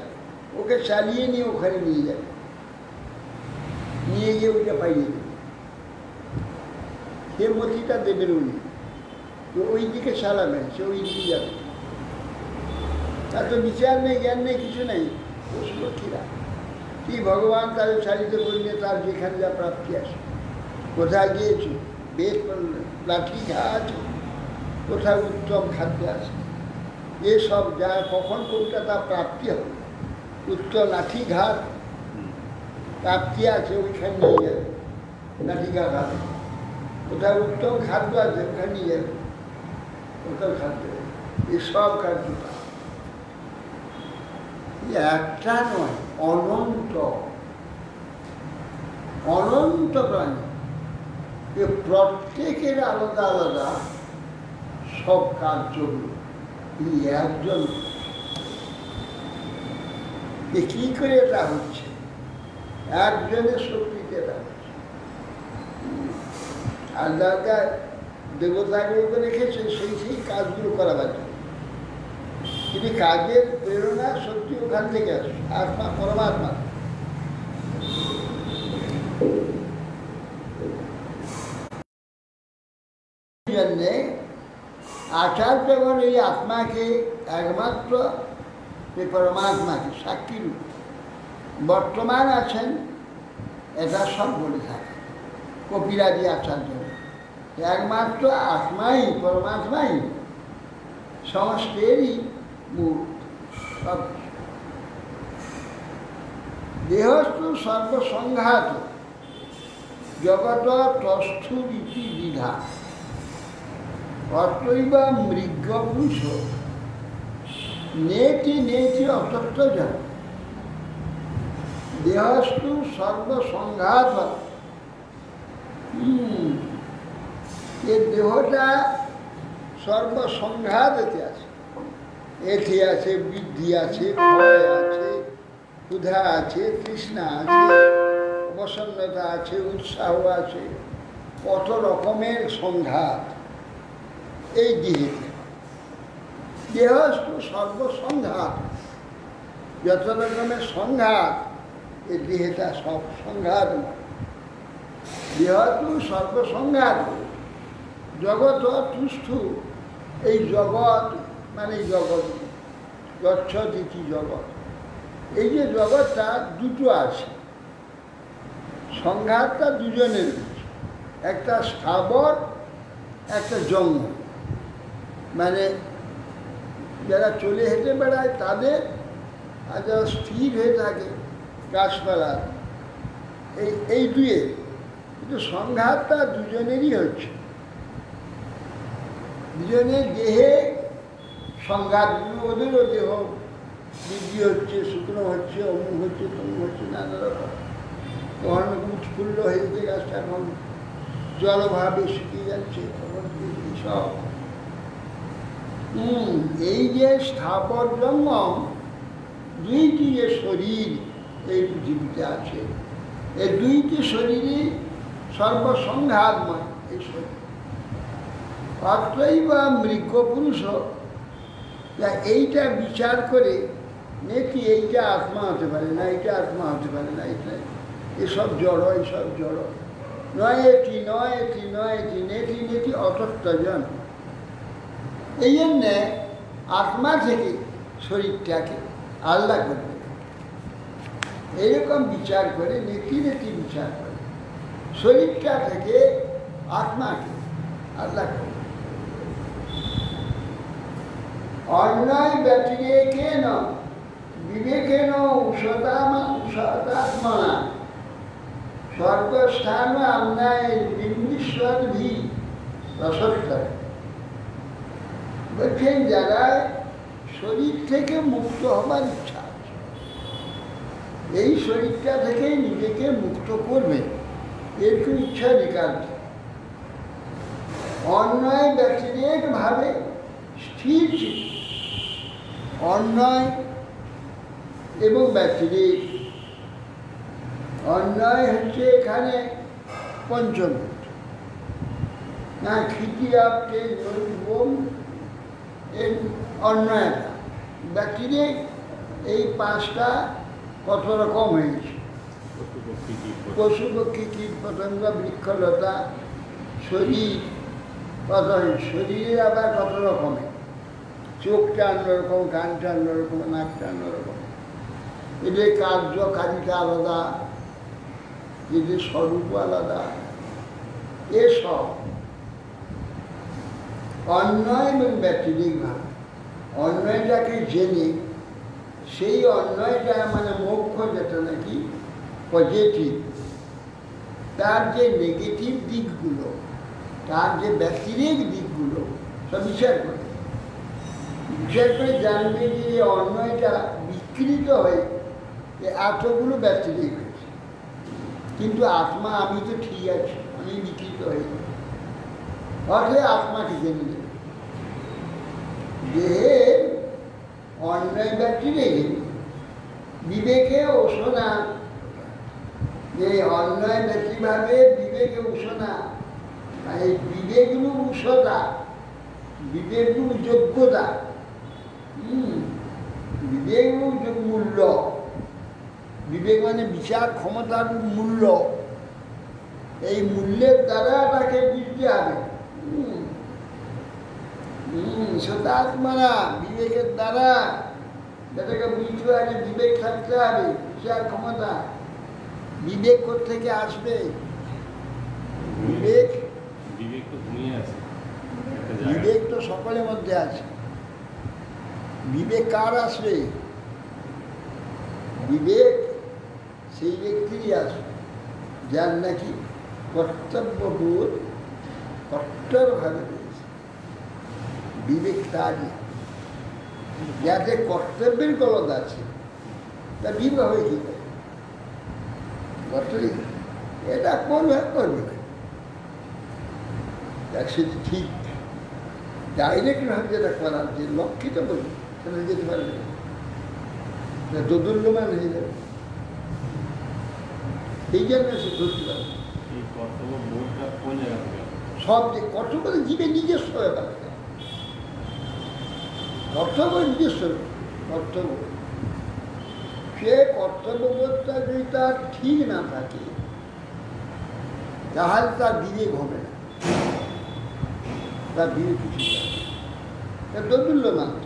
Speaker 4: ওকে চালিয়ে নিয়ে ওখানে নিয়ে যাবে, নিয়ে গিয়ে ওইটা পাইয়ে দেবে। সে মতিটা দেবেন উনি, তো ওই দিকে চালাবেন, সে ওই দিকে যাবে। তার তো বিচার নেই, জ্ঞান নেই, কিছু নেই। পশু পক্ষীরা কি ভগবান তাদের চালিত করলে তার যেখানে যা প্রাপ্তি আসে। কোথায় গিয়েছে, বেদ লাঠি ঘা আছে, কোথায় উত্তম খাদ্য আছে, এসব যা কখন কোনটা তার প্রাপ্তি হবে, উত্তম লাঠি ঘাট প্রাপ্তি আছে, ওইখানে নিয়ে যাবে। লাঠি ঘা খাবে, কোথায় উত্তম খাদ্য আছে ওখানে নিয়ে যাবে, উত্তম খাদ্য। এসব কার্যটা একটা নয়, অনন্ত অনন্ত প্রাণী। প্রত্যেকের আলাদা আলাদা সব কার্যগুলো এই একজন। কি করে এটা হচ্ছে? একজনের শক্তিতে এটা হচ্ছে। আর যারা দেবতাগুলোকে রেখেছে সেই সেই কাজগুলো করাবার জন্য। কিন্তু কাজের প্রেরণা সত্যি ওখান থেকে আসে, আত্মা পরমাত্মা। জন্যে আচার্যগণ এই আত্মাকে একমাত্র সে পরমাত্মাকে সাক্ষী রূপ বর্তমান আছেন, এটা সব বলে থাকে কপিলাদি আচার্য। একমাত্র আত্মাই, পরমাত্মাই সমস্তেরই মূল। সব দেহস্থ সর্বসংঘাত জগত তস্থু রীতি বিধা অতৈব মৃগপুরুষ নেতি নেতি অতত্ত্বজন। দেহস্থ সর্বসংঘাত, এ দেহটা সর্বসংঘাতে আছে। এটি আছে, বৃদ্ধি আছে, ক্ষয় আছে, ক্ষুধা আছে, তৃষ্ণা আছে, প্রসন্নতা আছে, উৎসাহ আছে, কত রকমের সংঘাত এই দেহেতে। দেহস্থ সর্বসংঘাত, যত রকমের সংঘাত এই দেহটা সব সংঘাত। দেহস্থ সর্বসংঘাত জগৎ তুষ্ঠু, এই জগৎ মানে জগৎ গচ্ছদিতি জগৎ। এই যে জগৎটা দুটো আছে, সংঘাতটা দুজনের, একটা স্থাবর একটা জঙ্গল। মানে যারা চলে হেঁটে বেড়ায় তাদের, আর যারা স্থির হয়ে থাকে গাছপালা, এই দুয়ে কিন্তু সংঘাতটা দুজনেরই হচ্ছে। দুজনের দেহে সংঘাত, ওদেরও দেহ বৃদ্ধি হচ্ছে, শুকনো হচ্ছে, অমুক হচ্ছে, তমুক হচ্ছে, নানা রকম। কখনো উৎফুল্ল হয়েছে গাছটা, এখন জলভাবে শুকিয়ে যাচ্ছে, সব। এই যে স্থাপর জঙ্গম দুইটি যে শরীর এই পৃথিবীতে আছে, এই দুইটি শরীরই সর্বসংঘাতময় এই শরীর। অতএব মৃগপুরুষ, এইটা বিচার করে নাকি এইটা আত্মা হতে পারে না, এইটা আত্মা হতে পারে না, এইটা এসব জড়, এসব জড় নয়, এটি নয়, এটি নয়, এটি নেটি নেটি অতত্ত্বজন। এই জন্যে আত্মা থেকে শরীরটাকে আলাদা করবে, এইরকম বিচার করে নেটি নেটি বিচার করে শরীরটা থেকে আত্মাকে আলাদা করবে। অন্যায় ব্যতিরেকেন বিবেকেন উষদাত্মনা স্বর্গস্থান আমনায় বিন্দীশ্বরভি রসত্তর। বলছেন যারা শরীর থেকে মুক্ত হবার ইচ্ছা আছে, এই শরীরটা থেকে নিজেকে মুক্ত করবে, এরকম ইচ্ছা নিকান্ত অন্যায় ব্যতিরেক ভাবে স্থির চিত্ত। অন্যায় এবং ব্যতিরেক, অন্যায় হচ্ছে এখানে পঞ্চভূত, না খিটিয়া তেজ বোম, এর অন্যায়টা। ব্যতিরেক এই পাঁচটা কত রকম হয়েছে, পশু পক্ষী কীট পতঙ্গ বৃক্ষলতা শরীর, কত শরীরে আবার কত রকমের, চোখটা অন্যরকম, কানটা অন্যরকম, নাকটা অন্যরকম, এদের কার্যকারিতা আলাদা, এদের স্বরূপ আলাদা। এসব অন্যায় এবং ব্যতিরেক ভাবে অন্যায়টাকে জেনে সেই অন্যায়টা মানে মোক্ষ, যেটা নাকি পজিটিভ, তার যে নেগেটিভ দিকগুলো, তার যে ব্যতিরেক দিকগুলো সব বিচার করে জানবে যে অন্যায়টা বিকৃত হয়ে এতগুলো ব্যতিরেক হয়েছে, কিন্তু আত্মা আমি তো ঠিক আছি, আমি বিকৃত হয়ে যাই। অথবা আত্মাকে জেনে দেবে, দেহের অন্যায় ব্যতিরেক বিবেকে ওষনা, যে অন্যায় ব্যক্তিভাবে বিবেকে উষনা, এই বিবেকরূপ উষতা, বিবেকরূপ যোগ্যতা, বিবেকরূপ মূল্য, বিবেক মানে বিচার ক্ষমতার মূল্য, এই মূল্যের দ্বারা তাকে বুঝতে হবে। সদাত্মারা বিবেকের দ্বারা এটাকে বুঝতে হবে, বিবেক থাকতে হবে, বিচার ক্ষমতা। বিবেক কোত্থেকে আসবে? বিবেক
Speaker 5: বিবেক তো ঘুমিয়ে আছে একটা জায়গায়।
Speaker 4: বিবেক তো সকলের মধ্যে আছে। বিবেক কার আসবে? বিবেক সেই ব্যক্তিরই আসবে যার নাকি কর্তব্যবোধ কট্টরভাবে রয়েছে। বিবেক তারই, যাতে কর্তব্যের গলদ আছে, তা বিবাহ হয়ে কি করে? কর্তব্য এটা করবে না, সেটা ঠিক ডাইরেক্ট ভাবে যেটা করার, যে লক্ষিত বলি সেটা যেতে পারবে না, দোদুল্যমান হয়ে যাবে। এই জন্য সে ধরতে পারবে।
Speaker 5: এই কর্তব্য বোধটা কোন জায়গা থেকে আসে?
Speaker 4: সব যে কর্তব্য জীবের নিজস্ব ব্যাপার, কর্তব্য নিজস্ব কর্তব্য। সে কর্তব্যবোধটা যদি তার ঠিক না থাকে তাহলে তার বিবেক হবে না, তার বিবেক কিছু তার দোদুল্য মাত্র।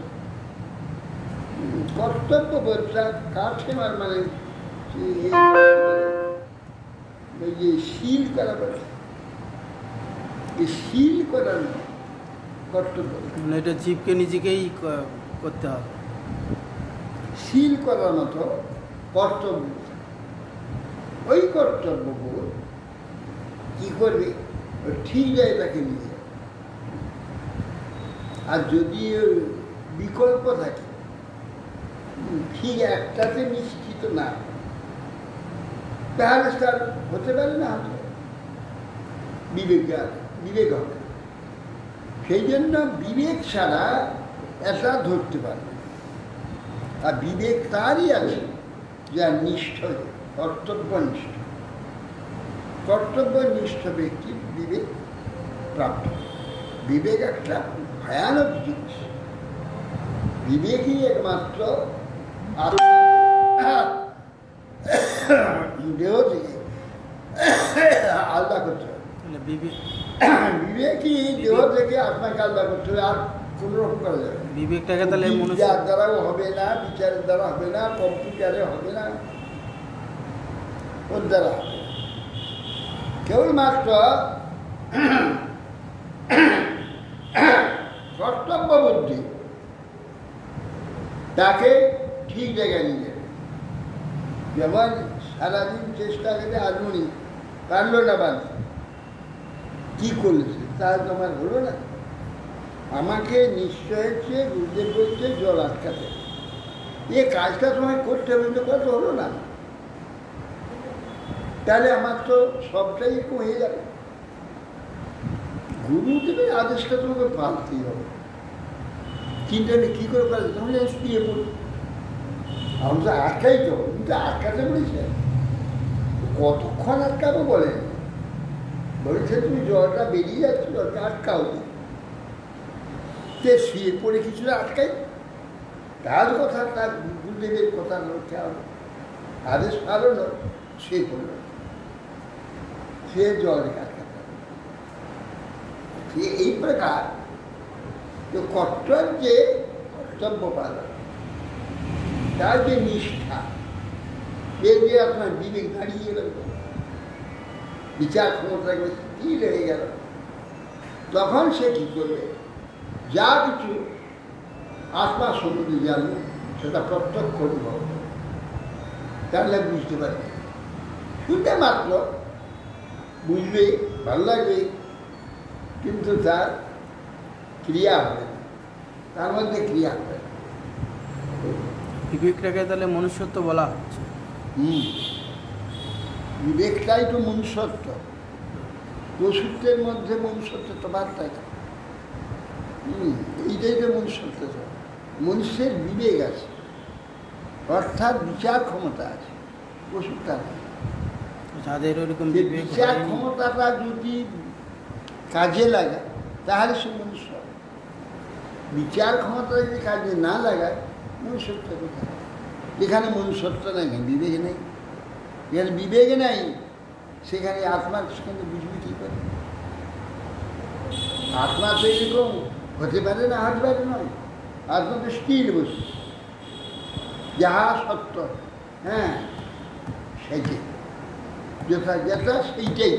Speaker 4: কর্তব্যবোধটা কাঠে মানে ওই যে শীল করা বলে, এই শীল করার কর্তব্য,
Speaker 1: মানে এটা জীবকে নিজেকেই করতে হবে।
Speaker 4: শীল করার মতো কর্তব্য। ওই কর্তব্যবোধ কি করবে? ওই ঠিক যায় তাকে নিয়ে যাবে। আর যদি বিকল্প থাকে, ঠিক একটাতে নিশ্চিত না, তাহলে তার হতে পারে না, বিবেক হবে। সেই জন্য বিবেক ছাড়া এটা ধরতে পারবে। আর বিবেক তারই আছে যা নিষ্ঠ, কর্তব্যনিষ্ঠ। কর্তব্যনিষ্ঠ ব্যক্তি বিবেক প্রাপ্ত। বিবেক একটা ভয়ানক জিনিস। বিবেকই একমাত্র দেহ থেকে আলাদা করতে হবে। বিবেকই দেহ থেকে আত্মাকে আলাদা করতে হবে, আর কোনো রকম করা যাবে না।
Speaker 1: বিবেকটাকে তাহলে
Speaker 4: বিচার দ্বারাও হবে না, বিচারের দ্বারা হবে না, কম্পিউটারে হবে না, ওর দ্বারা হবে না। কেবলমাত্র কর্তব্য বুদ্ধি তাকে ঠিক জায়গায় নিয়ে যাবে। যেমন সারাদিন চেষ্টা করে আগুনি পারল না বাঁধতে, কি করেছে তার তোমার হলো না। আমাকে নিশ্চয় হচ্ছে গুরুদেব বলছে জল আটকাতে, এ কাজটা তোমায় করতে হবে, কথা হলো না, তাহলে আমার তো সবটাই হয়ে যাবে। গুরুদেবের আদেশটা তোমাকে পালতেই হবে। চিন্তা নেই কী করে পারবে, তাহলে শুয়ে পড়ি। আমি তো আটকাই তো, কিন্তু আটকাতে বলেছে, কতক্ষণ আটকাবো বলেন? বলেছে তুমি জলটা বেরিয়ে যাচ্ছে, জলটা আটকাও না, কে শুয়ে পড়ে কিছুটা আটকাই। তার কথা, তার গুরুদেবের কথা রক্ষা হবে, আদেশ পালন সে করল, সে জল আটকাতে হবে। এই প্রকার কর্তব্যে কর্তব্য পালন, তার যে নিষ্ঠা, এর যে আপনার বিবেক দাঁড়িয়ে গেল, বিচার ক্ষমতা স্থির হয়ে গেল, তখন সে কি করবে? যা কিছু আত্মা সম্বন্ধে জানবে সেটা প্রত্যক্ষ অনুভব হবে, তাহলে বুঝতে পারবে। শুনতে মাত্র বুঝবে, ভালো লাগবে, কিন্তু তার ক্রিয়া হবে না, তার মধ্যে ক্রিয়া হবে না।
Speaker 1: বিবেকটাকে তাহলে মনুষ্যত্ব বলা হচ্ছে।
Speaker 4: বিবেকটাই তো মনুষ্যত্ব। পশুত্বের মধ্যে মনুষ্যত্ব তো বার্তায়, এইটাই তো মনুষ্যত্ব। মনুষ্যের বিবেক আছে, অর্থাৎ বিচার ক্ষমতা আছে, পশুটা
Speaker 1: যাদের ওরকম
Speaker 4: বিচার ক্ষমতাটা যদি কাজে লাগায় তাহলে সে মনুষ্য। বিচার ক্ষমতা যদি কাজে না লাগায় মনুষ্যত্ব কোথায়? যেখানে মনুষ্যত্ব নেই, বিবেক নেই, যেখানে বিবেক নেই সেখানে আত্মার সঙ্গে বুঝবি কী করে? আত্মা তো এরকম হতে পারে না, হতে পারে নয়। আত্মা তো স্থির বস্তু, যাহা সত্য, হ্যাঁ সেইটাই যথাযথ, সেইটাই।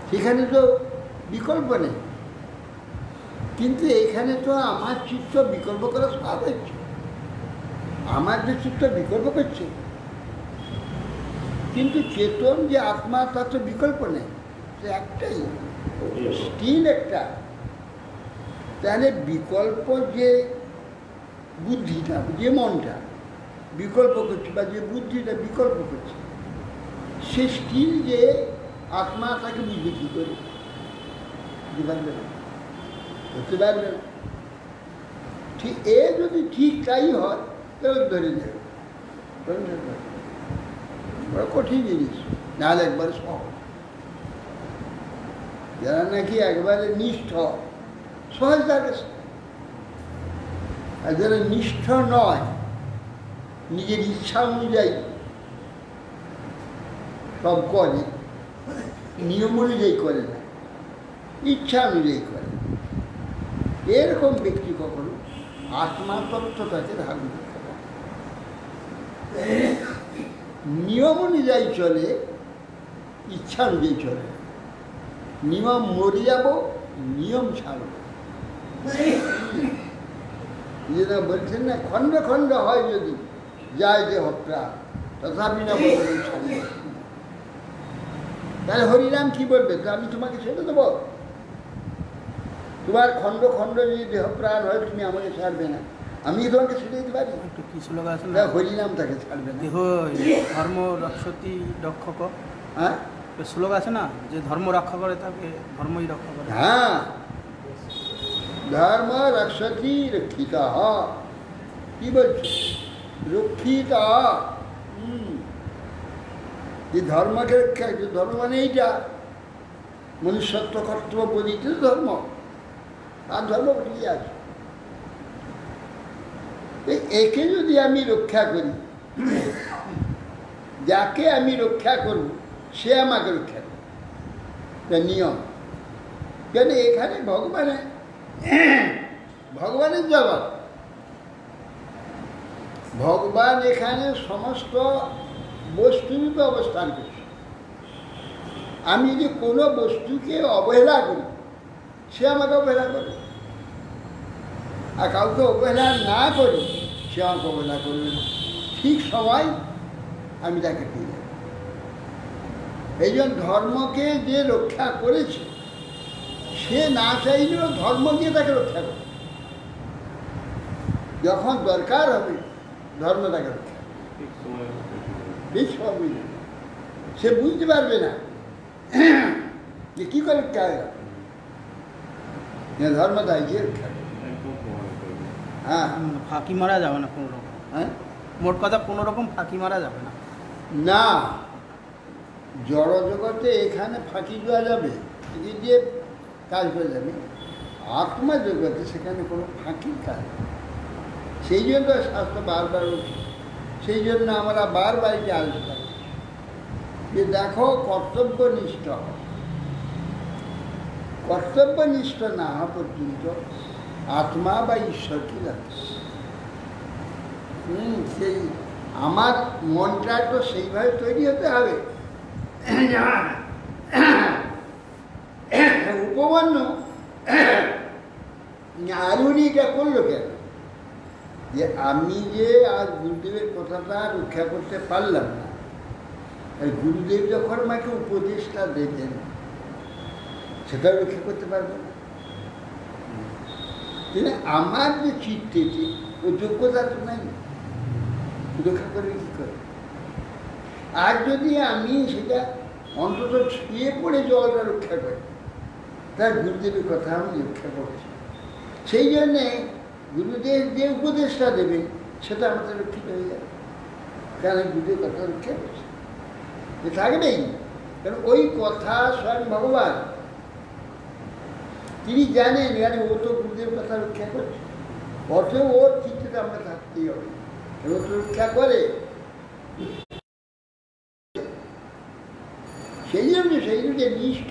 Speaker 4: সেখানে তো বিকল্প নেই। কিন্তু এখানে তো আমার চিত্ত বিকল্প করা স্বাভাবিক, আমার যে চিত্ত বিকল্প করছে, কিন্তু চেতন যে আত্মা তার তো বিকল্প নেই, সে একটাই, স্টিল একটা। তাহলে বিকল্প যে বুদ্ধিটা, যে মনটা বিকল্প করছে বা যে বুদ্ধিটা বিকল্প করছে, সে স্টিল যে আত্মা, তাকে বুঝবে কী করে? বুঝতে পারবে না, বুঝতে পারবে না। ঠিক এ যদি ঠিক তাই হয় তাহলে ধরে নেবে, বড় কঠিন জিনিস, নাহলে একবারে সহজ। যারা নাকি একবারে নিষ্ঠ, সহজ লাগে। আর যারা নিষ্ঠ নয়, নিজের ইচ্ছা অনুযায়ী সব করে, নিয়ম অনুযায়ী করে না, ইচ্ছা অনুযায়ী করে, এরকম ব্যক্তি কখনো আত্মাতত্ত্বটাকে ধারণ করতে পারে। নিয়ম অনুযায়ী চলে, ইচ্ছা অনুযায়ী চলে। নিয়ম মরে যাব, নিয়ম ছাড়ব। যেটা বলছেন না, খণ্ড খণ্ড হয় যদি যায় দেহ প্রাণ, তথাপি না বলবেন ছাড়ব। তাহলে হরিনাম কি বলবে? তো আমি তোমাকে ছেড়ে দেবো? তোমার খণ্ড খণ্ড যদি দেহ প্রাণ হয়, তুমি আমাকে ছাড়বে না, আমি তোমাকে ছেড়ে দিতে পারি?
Speaker 1: একটু কি শ্লোক আছে না,
Speaker 4: হরিনাম তাকে ছাড়বে না।
Speaker 1: দেহ ধর্ম রক্ষতি রক্ষক,
Speaker 4: হ্যাঁ,
Speaker 1: শ্লোক আছে না, যে ধর্ম রক্ষা করে তাকে ধর্মই রক্ষা করে।
Speaker 4: হ্যাঁ, ধর্ম রক্ষতি রক্ষিত, কি বলছে? রক্ষিত। যে ধর্মকে রক্ষা, ধর্ম মানে এইটা মনুষ্যত্ব কর্তব্য বলিতে ধর্ম, আর ধর্ম ঠিক আছে। একে যদি আমি রক্ষা করি, যাকে আমি রক্ষা করব সে আমাকে রক্ষা করবে, নিয়ম। কেন এখানে ভগবানের জগৎ, ভগবান এখানে সমস্ত বস্তুরূপে অবস্থান করছে। আমি যদি কোনো বস্তুকে অবহেলা করি, সে আমাকে অবহেলা করে, আর কাউকে অবহেলা না করি, সে আমাকে অবহেলা করবে না। ঠিক সময় আমি তাকে পেয়ে যাব। এই জন্য ধর্মকে যে রক্ষা করেছে, সে না চাইলেও ধর্ম দিয়ে তাকে রক্ষা করে। যখন দরকার হবে ধর্ম তাকে রক্ষা করে। ঠিক সময় সে বুঝতে পারবে না যে কী করে রক্ষা হয়, ধর্ম তাই যে রক্ষা করে। হ্যাঁ,
Speaker 1: ফাঁকি মারা যাবে না কোনো রকম।
Speaker 4: হ্যাঁ,
Speaker 1: মোট কথা কোনো রকম ফাঁকি মারা যাবে না।
Speaker 4: না, জড় জগতে এখানে ফাঁকি দেওয়া যাবে, ফাঁকি দিয়ে কাজ করে যাবে। আত্মা জগতে সেখানে কোনো ফাঁকির কাজ, সেই জন্য শাস্ত্র বারবার উঠে, সেই জন্য আমরা বারবার এটা আলোচনা করি যে দেখো, কর্তব্যনিষ্ঠ হও। কর্তব্যনিষ্ঠ না হওয়া পর্যন্ত আত্মা বা ঈশ্বরকে জানতে, সেই আমার মনটা তো সেইভাবে তৈরি হতে হবে। উপমান্য আরুণিটা করলো কেন? যে আমি যে আজ গুরুদেবের কথাটা রক্ষা করতে পারলাম না, গুরুদেব যখন আমাকে উপদেশটা দেবেন, সেটা রক্ষা করতে পারবো না। আমার যে চিত্তেটি, ওই যোগ্যতা তো নাই, রক্ষা করবে কী করে? আর যদি আমি সেটা অন্তত ছুঁয়ে পড়ে জলটা রক্ষা করি, তার গুরুদেবের কথা আমি রক্ষা করছি। সেই জন্যে গুরুদেব যে উপদেশটা দেবেন সেটা আমাদের রক্ষিত হয়ে যাবে, কারণ গুরুদেব কথা রক্ষা করছে, থাকবেই। কারণ ওই কথা স্বয়ং ভগবান তিনি জানেন, মানে ও তো গুরুদেব কথা রক্ষা করছে, অতএব ওর চিত্তে আমরা থাকতেই হবে, ও তো রক্ষা করে। সেই জন্য নিষ্ঠ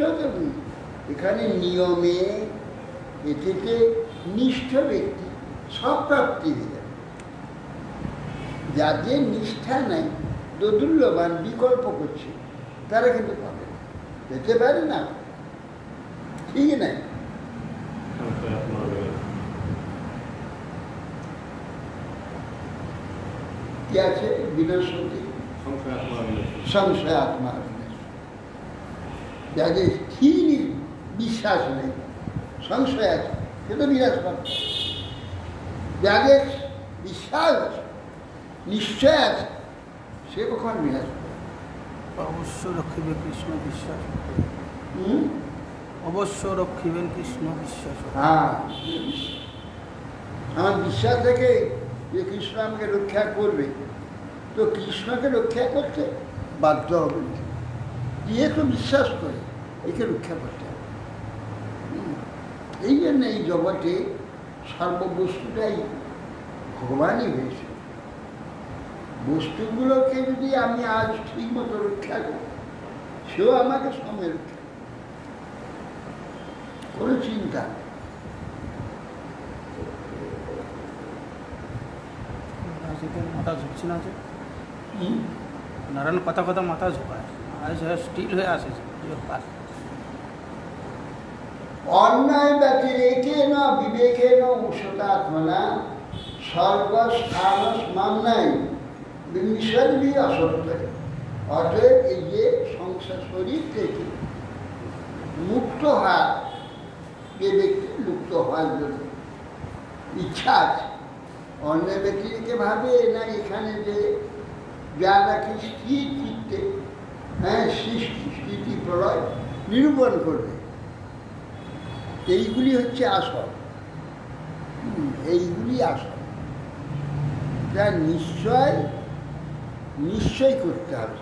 Speaker 4: এখানে নিয়মে এ থেকে নিষ্ঠ ব্যক্তি সব প্রাপ্তি হয়ে যাবে। যাদের নিষ্ঠা নাই, দোদুল্যমান বিকল্প করছে, তারা কিন্তু পাবে না, পেতে পারে না, ঠিক নাই।
Speaker 5: সংশয় আত্মা বিনাশ।
Speaker 4: কি আছে? বিনশতি
Speaker 5: সংশয় আত্মা বিনাশ।
Speaker 4: সংশয় আত্মা বিনাশ। যাদের স্থির বিশ্বাস নেই, সংশয় আছে, সে তো বিনাশ পাবে। যাদের বিশ্বাস আছে, নিশ্চয় আছে, সে কখন বিনাশ পাবে?
Speaker 1: অবশ্য রক্ষিবে কৃষ্ণ বিশ্বাস,
Speaker 4: হুম?
Speaker 1: অবশ্য রক্ষিবেন কৃষ্ণ বিশ্বাস।
Speaker 4: হ্যাঁ, আমার বিশ্বাস থেকে যে কৃষ্ণ আমাকে রক্ষা করবে, তো কৃষ্ণকে রক্ষা করতে বাধ্য হবে, যেহেতু বিশ্বাস করে একে রক্ষা করতে হবে। এই জন্য এই জগতে সর্ববস্তুটাই ভগবানই হয়েছে। বস্তুগুলোকে যদি আমি আজ ঠিক মতো রক্ষা করি, সেও আমাকে সময় রক্ষা করে। কোনো চিন্তা নেই।
Speaker 1: আজকে মাথা ঝুঁকছে না, যে
Speaker 4: হুম?
Speaker 1: নারায়ণ কথা কথা মাথা ঝোঁকায়, আজ স্টিল হয়ে আসেছে।
Speaker 4: অন্যায় ব্যতিরেকেন বিবেকেন উষতাত্মনা সর্বস্থানস মান্নায় বিনিষদ্বি আসক্তে। অতএব এই যে সংসার শরীর থেকে মুক্ত হওয়া, যে ব্যক্তি মুক্ত হওয়ার জন্য ইচ্ছা আছে, অন্য ব্যক্তিকে ভাবে না এখানে যে যা নাকি স্থির চিত্তে, হ্যাঁ, সৃষ্টি স্থিতি প্রলয় নিরূপণ করবে, এইগুলি হচ্ছে আসল। এইগুলি আসল, যা নিশ্চয় করতে হবে,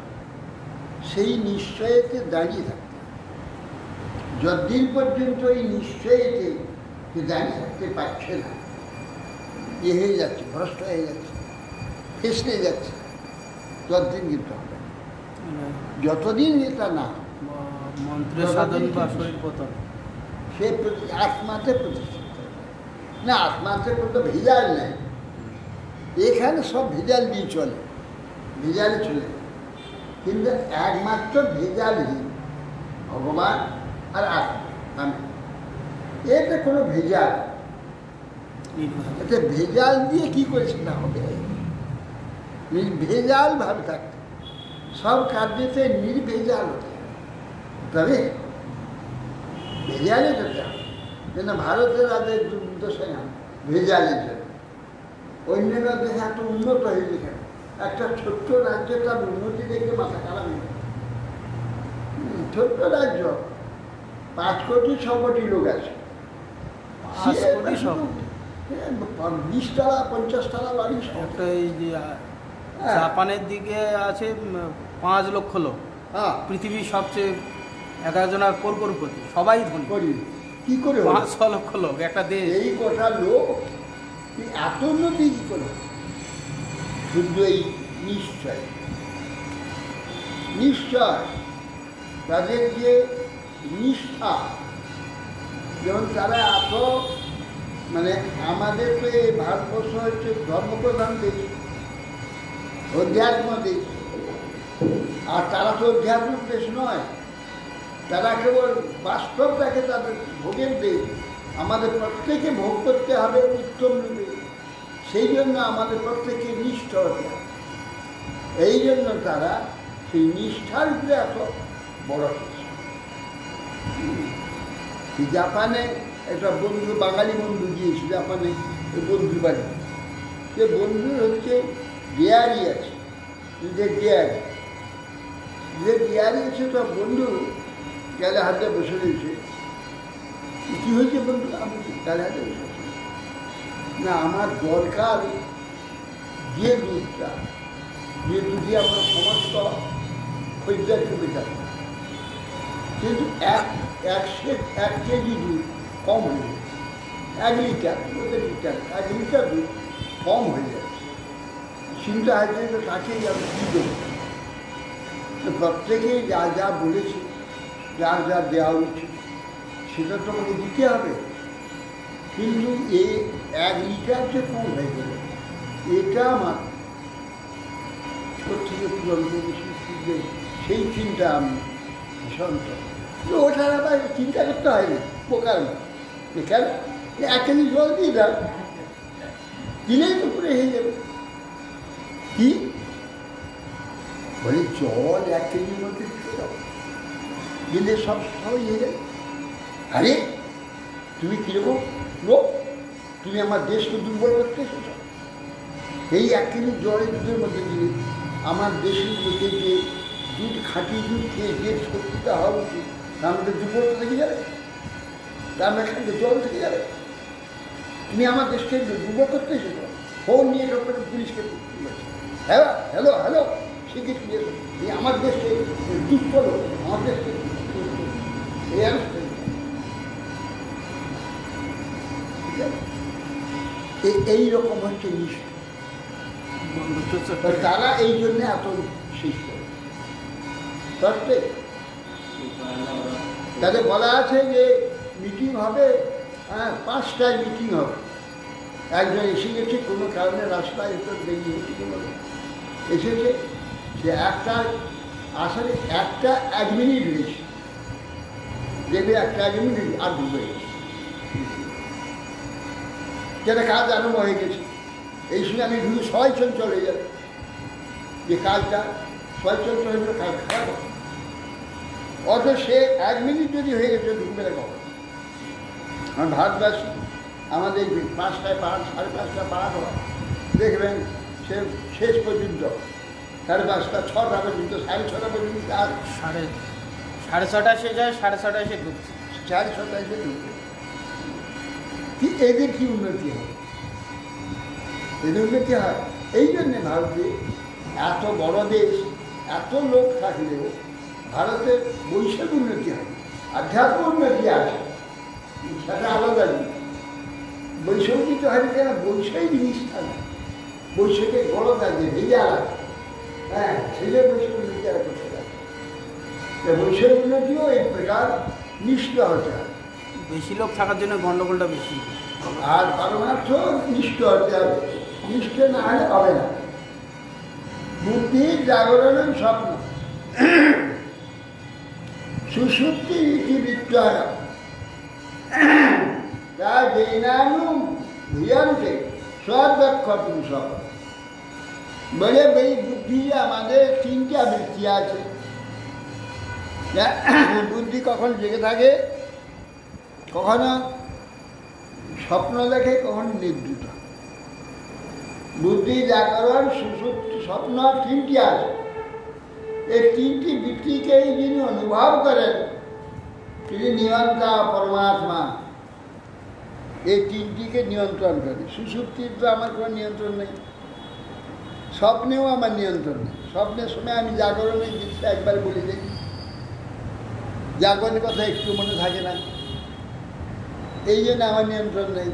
Speaker 4: সেই নিশ্চয়তে দাঁড়িয়ে থাকতে হবে। যতদিন পর্যন্ত এই নিশ্চয়তে দাঁড়িয়ে থাকতে পারছে না, এ হয়ে যাচ্ছে, ভ্রষ্ট হয়ে যাচ্ছে, ফেসলে যাচ্ছে, ততদিন কিন্তু হবে। যতদিন এটা না
Speaker 1: মন্ত্রের সাধন বা শরীর পতন,
Speaker 4: সে আত্মাতে প্রতিষ্ঠিত না, আত্মাতে কোনো ভেজাল নেই। এখানে সব ভেজাল দিয়ে চলে, ভেজালে চলে, কিন্তু একমাত্র ভেজালহীন ভগবান আর আত্মা, আমি। এতে কোনো ভেজাল, এতে ভেজাল দিয়ে কি করেছে না হবে, নির্ভেজাল ভাবে থাকতে, সব কার্যতে নির্ভেজাল হতে হবে, তবে ভেজালে যেতে হবে। যেন ভারতের রাজ্যের দোষে না ভেজালের জন্য, অন্য রাজ্যে এত উন্নত হয়েছে কেন? একটা ছোট্ট রাজ্যে তার উন্নতি দেখে মাথা খারাপ হয়ে যায়। ছোট্ট রাজ্য, 5 কোটি 6 কোটি লোক আছে,
Speaker 1: 5 কোটি 6 কোটি।
Speaker 4: 20 তলা 50 তলা বাড়ি সব।
Speaker 1: একটা এই যে জাপানের দিকে আছে 5 লক্ষ লোক,
Speaker 4: হ্যাঁ,
Speaker 1: পৃথিবীর সবচেয়ে 11 জনের কোটিপতি, সবাই ধনী।
Speaker 4: করি কি করে হলো?
Speaker 1: 500 লক্ষ লোক, একটা দেশ।
Speaker 4: এই গোটা লোক এত উন্নতি কি করে? শুধু এই নিশ্চয়, নিশ্চয় তাদের যে নিষ্ঠা, যেমন তারা এত, মানে আমাদের তো এই ভারতবর্ষ হচ্ছে ধর্মপ্রধান দেশ, অধ্যাত্ম দেশ, আর তারা তো অধ্যাত্ম দেশ নয়, তারা কেবল বাস্তবটাকে তাদের ভোগের দেশ। আমাদের প্রত্যেকে ভোগ করতে হবে উত্তম রূপে, সেই জন্য আমাদের প্রত্যেকে নিষ্ঠ হতে হবে। এই জন্য তারা সেই নিষ্ঠার উপরে এত বড় হয়েছে। জাপানে একটা বন্ধু, বাঙালি বন্ধু গিয়েছে জাপানে, ওই বন্ধুর বাড়ি। সে বন্ধুর হচ্ছে ডেয়ারি আছে, নিজের ডেয়ারি, যে ডেয়ারি আছে, তো বন্ধু গেলে হাতে বসে রয়েছে। কী হয়েছে বন্ধু? আমি গেলে হাতে বসে আছি, না আমার দরকার যে দুধটা, যে দুধে আমরা সমস্ত খরিদ্দারকে বেচাবো, কিন্তু এক কেজি দুধ কম হয়ে যাচ্ছে, 1 লিটার, 1 লিটার দুধ কম হয়ে যাচ্ছে। চিন্তা হয়েছে তো তাকে আমি কী দেবো? তো প্রত্যেকেই যা যা বলেছে, যা যা দেওয়া উচিত সেটা তোমাকে দিতে হবে, কিন্তু এই 1 লিটার যে কম হয়ে গেল, এটা আমার কোথেকে পূরণ করবো সেই চিন্তা আমি ভীষণ। ওটা আবার চিন্তা করতে হয়নি, পোকার কেন 1 কেজি জল দিয়ে দাও, দিলেই তো পুরে হয়ে যাবে। কি বলে জল 1 কেজির মধ্যে দিয়ে দাও, দিলে সব সবই হয়ে যাবে। আরে তুমি কীরকম লোক, তুমি আমার দেশকে দুর্বল করতে এসেছ। এই 1 কেজি জলে দুধের মধ্যে দিলে আমার দেশের লোকের যে দুধ খাঁটি দুধ খেয়ে যে শক্তিটা হওয়া উচিত তার মধ্যে দুর্বলতা থেকে যাবে, তার মধ্যে জল থেকে যাবে। তুমি আমার দেশকে দুর্বল করতে এসেছ, ফোন নিয়ে সব করে পুলিশকে হ্যালো হ্যালো হ্যালো শিখে শিখে তুমি আমার দেশকে দুধ করো, আমার দেশকে এই এইরকম হচ্ছে নিষ্ঠ। তারা এই জন্য এত শিষ্ট। তাদের বলা আছে যে মিটিং হবে, 5টায় মিটিং হবে। একজন এসে গেছে কোনো কারণে রাস্তায় একটু দেরি এসেছে, সে একটা আসলে 1 মিনিট হয়েছে, দেবে 1 মিনিট আর ডুবে গেছে, যেটা কাজ আরম্ভ হয়ে গেছে। এই সময় আমি শুধু সবাই চঞ্চল হয়ে যাবে, যে কাজটা সবাই চঞ্চল হয়ে যাবে, কাজ খারাপ হবে। অথচ সে 1 মিনিট যদি হয়ে গেছে ঢুকবে না কখন। আমার ভারতবাসী আমাদের 5টায় 5:30 পার হয়, দেখবেন সে শেষ পর্যন্ত 5:30 6টা পর্যন্ত 6:30 পর্যন্ত আর
Speaker 1: 6:30 সে যায়, 6:30 সে ঢুকছে,
Speaker 4: 6:30 সে ঢুকবে। কি এদের কি উন্নতি হয়? এদের উন্নতি হয় এই জন্যে ভারতে এত বড় দেশ, এত লোক থাকলেও ভারতের বৈষয়িক উন্নতি হয়, আধ্যাত্ম উন্নতি আছে, সেটা আলাদা জিনিস। বৈষয়িক হয় কেন? বৈষয়িক জিনিসটা না, বৈষয়িকের গলদ আছে, ভেজা আছে, হ্যাঁ, ছেলে বৈষয়িক উন্নতি আর করতে পারে। বৈষয়িক উন্নতিও এই প্রকার নিষ্ঠ হতে হয়।
Speaker 1: বেশি লোক থাকার জন্য গন্ডগোলটা বেশি।
Speaker 4: আর পারমার্থ নিষ্ঠ হতে হবে, নিষ্ঠ না হলে হবে না। বুদ্ধির জাগরণের স্বপ্ন সুষুপ্তি ইতিবৃত্তয় তা জৈনানু ভূয়ন্তে সদক্ষ পুরুষ। বলে এই বুদ্ধি আমাদের 3টা বৃত্তি আছে। বুদ্ধি কখন জেগে থাকে, কখনো স্বপ্ন দেখে, কখনো নিদ্রিত। বুদ্ধি জাগরণ সুষুপ্তি স্বপ্ন 3টি আছে। এই 3টি বৃত্তিকেই যিনি অনুভব করেন তিনি নিয়ন্তা পরমাত্মা। এই 3টিকে নিয়ন্ত্রণ করে। সুষুপ্তির তো আমার কোনো নিয়ন্ত্রণ নেই, স্বপ্নেও আমার নিয়ন্ত্রণ নেই। স্বপ্নের সময় আমি জাগরণের দৃশ্যে একবার বলে দিই, জাগরণের কথা একটু মনে থাকে না, এই জন্য আমার নিয়ন্ত্রণ নেই।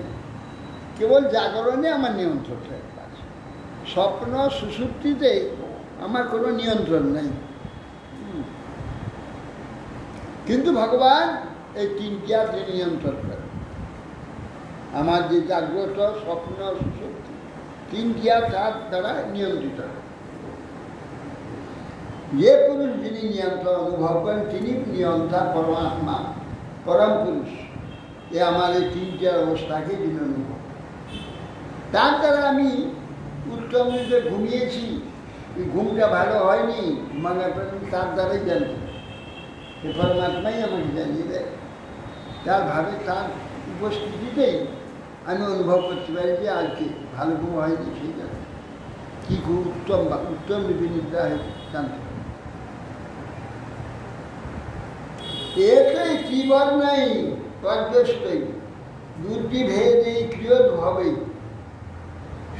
Speaker 4: কেবল জাগরণে আমার নিয়ন্ত্রণ আছে, স্বপ্ন সুষুপ্তিতে আমার কোনো নিয়ন্ত্রণ নেই। কিন্তু ভগবান এই 3টি নিয়ন্ত্রণ করেন। আমার যে জাগ্রত স্বপ্ন সুষুপ্তি 3টি তার দ্বারা নিয়ন্ত্রিত। যে পুরুষ যিনি নিয়ন্ত্রণ অনুভব করেন তিনি নিয়ন্ত্রণ পরমাত্মা, পরম পুরুষ। এ আমার এই 3টি অবস্থাকে যিনি অনুভব, তার দ্বারা আমি উত্তম রূপে ঘুমিয়েছি, ঘুমটা ভালো হয়নি, ঘুমানোর তার দ্বারাই জানতে, সে পরমাত্মাই আমাকে জানিয়ে দেয়। তার ভাবে তার উপস্থিতিতেই আমি অনুভব করতে পারি যে আজকে ভালো ঘুম হয়নি, সেই জন্য কী খুব উত্তম বা উত্তম রূপে নিদ্রা হয়েছে জানতে পারি। এতে জীবন নাই পর্যস্তই বুদ্ধি ভেদে ক্রিয়ত ভবেই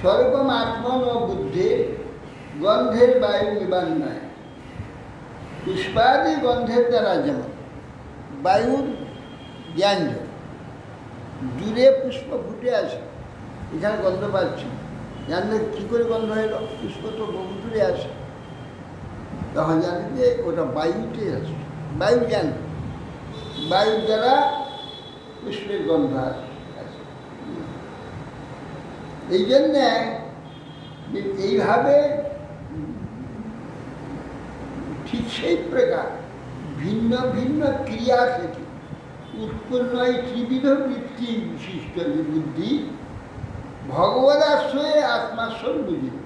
Speaker 4: সর্বম আত্মন ও বুদ্ধের গন্ধের বায়ু নিবান নয়। পুষ্পাদি গন্ধের দ্বারা যেমন বায়ুর জ্ঞান, দূরে পুষ্প ফুটে আসে, এখানে গন্ধ পাচ্ছি, জানলে কী করে গন্ধ এলো? পুষ্প তো বহু দূরে আসে, তখন জানি যে ওটা বায়ুতে আসে, বায়ু জ্ঞান, বায়ুর দ্বারা পুষ্পের গন্ধ আসে। এই জন্যে এইভাবে ঠিক সেই প্রকার ভিন্ন ভিন্ন ক্রিয়া থেকে উৎপন্ন এই ত্রিবিধ বৃত্তি বিশিষ্ট যে বুদ্ধি ভগবদাশ্রয়ে আত্মাশ্রয় বুঝিবে।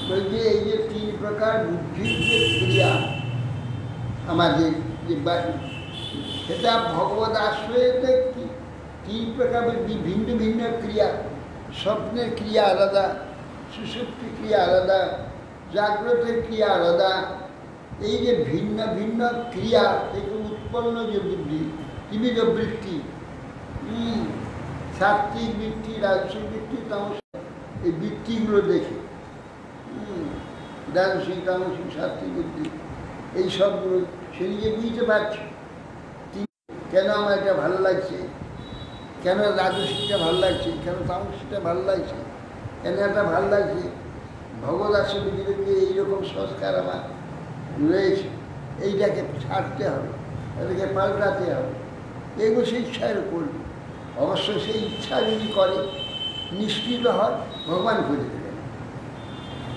Speaker 4: বলছে এই যে 3 প্রকার বুদ্ধির যে ক্রিয়া আমাদের যে সেটা ভগবত আশ্রয়েতে 3 প্রকার ভিন্ন ভিন্ন ক্রিয়া। স্বপ্নের ক্রিয়া আলাদা, সুষুপ্তি ক্রিয়া আলাদা, জাগ্রতের ক্রিয়া আলাদা। এই যে ভিন্ন ভিন্ন ক্রিয়া থেকে উৎপন্ন যে বুদ্ধি ত্রিবিধ বৃত্তি, সাত্ত্বিক বৃত্তি, রাজসিক বৃত্তি, তামসিক, এই বৃত্তিগুলো দেখে রাজসিক, তামসিক, সাত্ত্বিক বৃত্তি এই সবগুলো সে নিজে বুঝতে পারছে কেন আমার এটা ভালো লাগছে, কেন রাজসিকটা ভালো লাগছে, কেন তামসিকটা ভালো লাগছে, কেন এটা ভালো লাগছে। ভগবত আশ্রমে যে এইরকম সংস্কার আমার রয়েছে, এইটাকে ছাড়তে হবে, এটাকে পাল্টাতে হবে, এগুলো সেই ইচ্ছার করবে। অবশ্য সেই ইচ্ছা যদি করে নিশ্চিত হয় ভগবান করে দেবেন।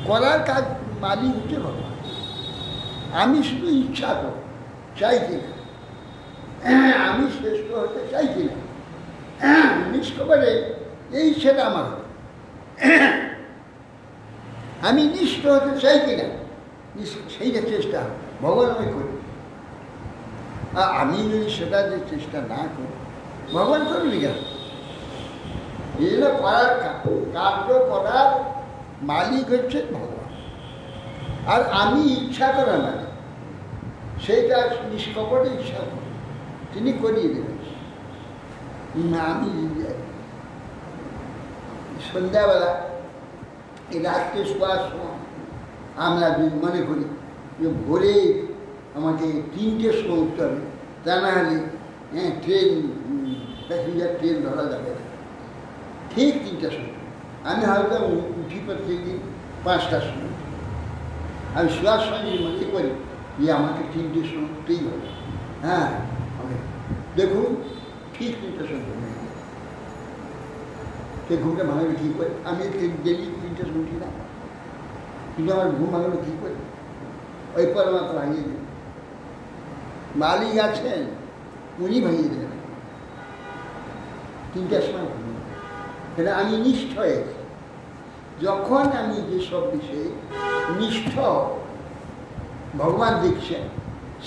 Speaker 4: করার কাজ মালিক হচ্ছে ভগবান। আমি শুধু ইচ্ছা করব, চাইছি না, আমি শ্রেষ্ঠ হতে চাইছি না, নিষ্কপটে এই ইচ্ছাটা আমার হবে। আমি নিষ্ঠ হতে চাইছি না, সেইটা চেষ্টা ভগবান আমি করি। আর আমি যদি সেটা যে চেষ্টা না করি ভগবান করবি কেন? এই জন্য করার কার্য করার মালিক হচ্ছে ভগবান। আর আমি ইচ্ছা করা মানে সেইটা নিষ্কপটে ইচ্ছা করি, তিনি করিয়ে দেবেন। আমি সন্ধ্যাবেলা এই রাত্রে শোয়ার সময় আমরা যদি মনে করি যে ভোরে আমাকে 3টের সময় উঠতে হবে, তা না হলে ট্রেন, প্যাসেঞ্জার ট্রেন ধরা যাবে না, ঠিক 3টার সময়। আমি হয়তো উঠি প্রত্যেক দিন 5টার সময়। আমি শোয়ার সময় যদি মনে করি যে আমাকে 3টের সময় উঠতেই হবে, হ্যাঁ আমি দেখুন ঠিক 3টার সময় ঘুমে গেল। সে ঘুমটা ভাঙাবে কী করে? আমি ডেলি 3টার সময় উঠি না, কিন্তু আমার ঘুম ভাঙানো কী করে? ওই পর আমাকে ভাঙিয়ে দেবেন। মালিক আছেন, উনি ভাঙিয়ে দেবেন। 3টার সময় ঘুমিয়ে, তাহলে আমি নিষ্ঠ হয়েছি। যখন আমি যেসব বিষয়ে নিষ্ঠ ভগবান দেখছেন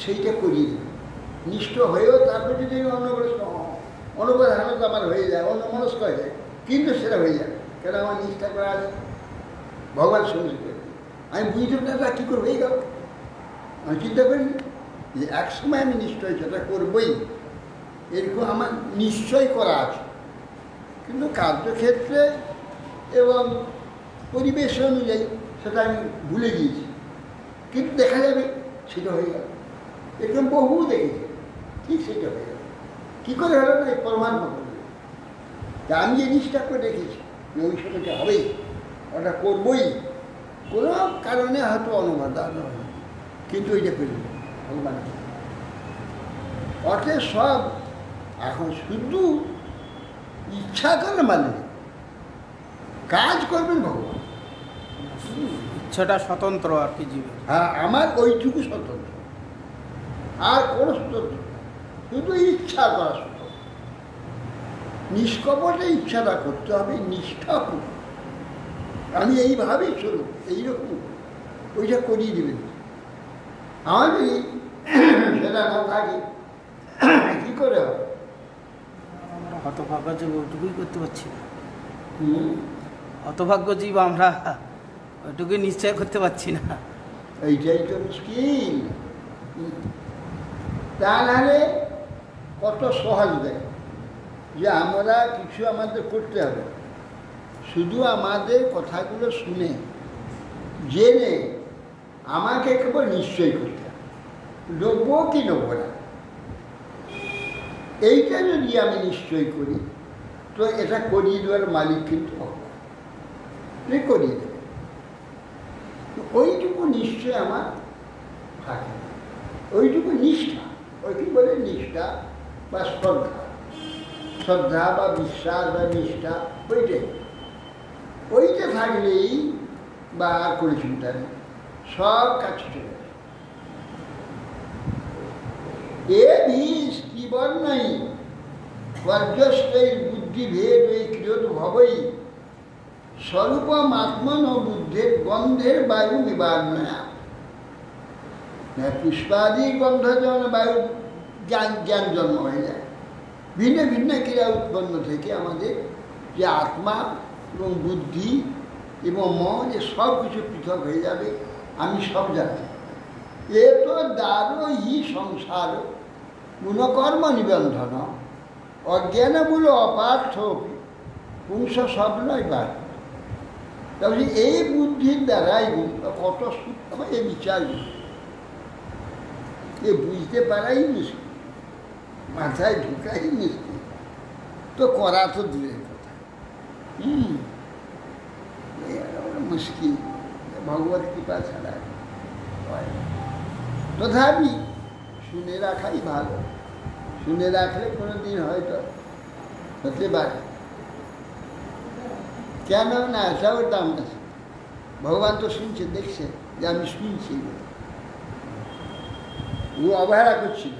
Speaker 4: সেইটা করিয়ে দেবেন। নিষ্ঠ হয়েও তারপর যদি অনবধানত আমার হয়ে যায়, অন্যমনস্ক হয়ে যায়, কিন্তু সেটা হয়ে যায় কেন? আমার নিষ্ঠা করা আছে, ভগবান সঙ্গে করে। আমি বুঝতে পারি না কী করে হয়ে গেল। আমি চিন্তা করি যে এক সময় আমি নিশ্চয় সেটা করবই, এরকম আমার নিশ্চয় করা আছে। কিন্তু কার্যক্ষেত্রে এবং পরিবেশ অনুযায়ী সেটা আমি ভুলে গিয়েছি, কিন্তু দেখা যাবে সেটা হয়ে গেল। এরকম বহু দেখেছি, ঠিক সেটা হয়ে গেল। কী করে হলো না? এই পরমাত্মা করবে। আমি যে নিষ্ঠা করে রেখেছি ওই সময়টা হবেই, ওটা করবই, কোনো কারণে হয়তো অনুবাদ হয়, কিন্তু ওইটা করবে ভগবান। অর্থে সব এখন শুধু ইচ্ছা করে মানে কাজ করবেন ভগবান।
Speaker 1: ইচ্ছাটা স্বতন্ত্র আর কি জীবন।
Speaker 4: হ্যাঁ, আমার ওইটুকু স্বতন্ত্র, আর কোনো স্বতন্ত্র, শুধু ইচ্ছা করা স্বতন্ত্র। নিষ্কপটে ইচ্ছাটা করতে হবে, নিষ্ঠাপূর্ণ। আমি এইভাবেই চলব, এইরকম ওইটা করিয়ে দেবেন। আমার যদি সেটা না থাকে কী করে হবে?
Speaker 1: হতভাগ্য জীব ওইটুকুই করতে পারছি না। হতভাগ্য জীব আমরা ওইটুকুই নিশ্চয় করতে পারছি না।
Speaker 4: এইটাই তো মুশকিল। তা নাহলে কত সহজ দেয় যে আমরা কিছু আমাদের করতে হবে, শুধু আমাদের কথাগুলো শুনে জেনে আমাকে কেবল নিশ্চয় করতে হবে, নেবো কি নেবো না। এইটা যদি আমি নিশ্চয় করি তো এটা করিয়ে দেওয়ার মালিক কিন্তু করিয়ে দেবে। ওইটুকু নিশ্চয় আমার থাকে, ওইটুকু নিষ্ঠা, ওই কি বলে নিষ্ঠা বা শ্রদ্ধা, শ্রদ্ধা বা বিশ্বাস বা নিষ্ঠা, ওইটা থাকলেই বা আর পরিচিন্তা নেই, সব কাজ চলে যাবে। এ ভি স্ত্রীবর্ণই পর্যষ্টৈ বুদ্ধিভেদ ওই ক্রিয়োদ্ভবই স্বরূপমাত্মন বুদ্ধের গন্ধের বায়ু নিবারণয়া। পুষ্পাদি গন্ধ যেমন বায়ু জ্ঞান জন্ম হয়ে যায়, ভিন্ন ভিন্ন ক্রিয়া উৎপন্ন থেকে আমাদের যে আত্মা এবং বুদ্ধি এবং মন যে সব কিছু পৃথক হয়ে যাবে, আমি সব জানি। এ তো দ্বারো হি সংসার গুণকর্ম নিবন্ধন অজ্ঞানমূল অপার্থ পুংস সব নয় বার। তাহলে এই বুদ্ধির দ্বারাই কত সূক্ষ্ম এ বিচার, এ বুঝতে পারাই মুশকিল, মাথায় ঢুকাই মুশকিল, তো করা তো দূরের কথা। মুশকিল, ভগবত কৃপা ছাড়া হয় না। তথাপি শুনে রাখাই ভালো, শুনে রাখলে কোনোদিন হয়তো হতে পারে। কেন না, এটাও দাম আছে। ভগবান তো শুনছে, দেখছে যে আমি শুনছি, ও অবহেলা করছিল।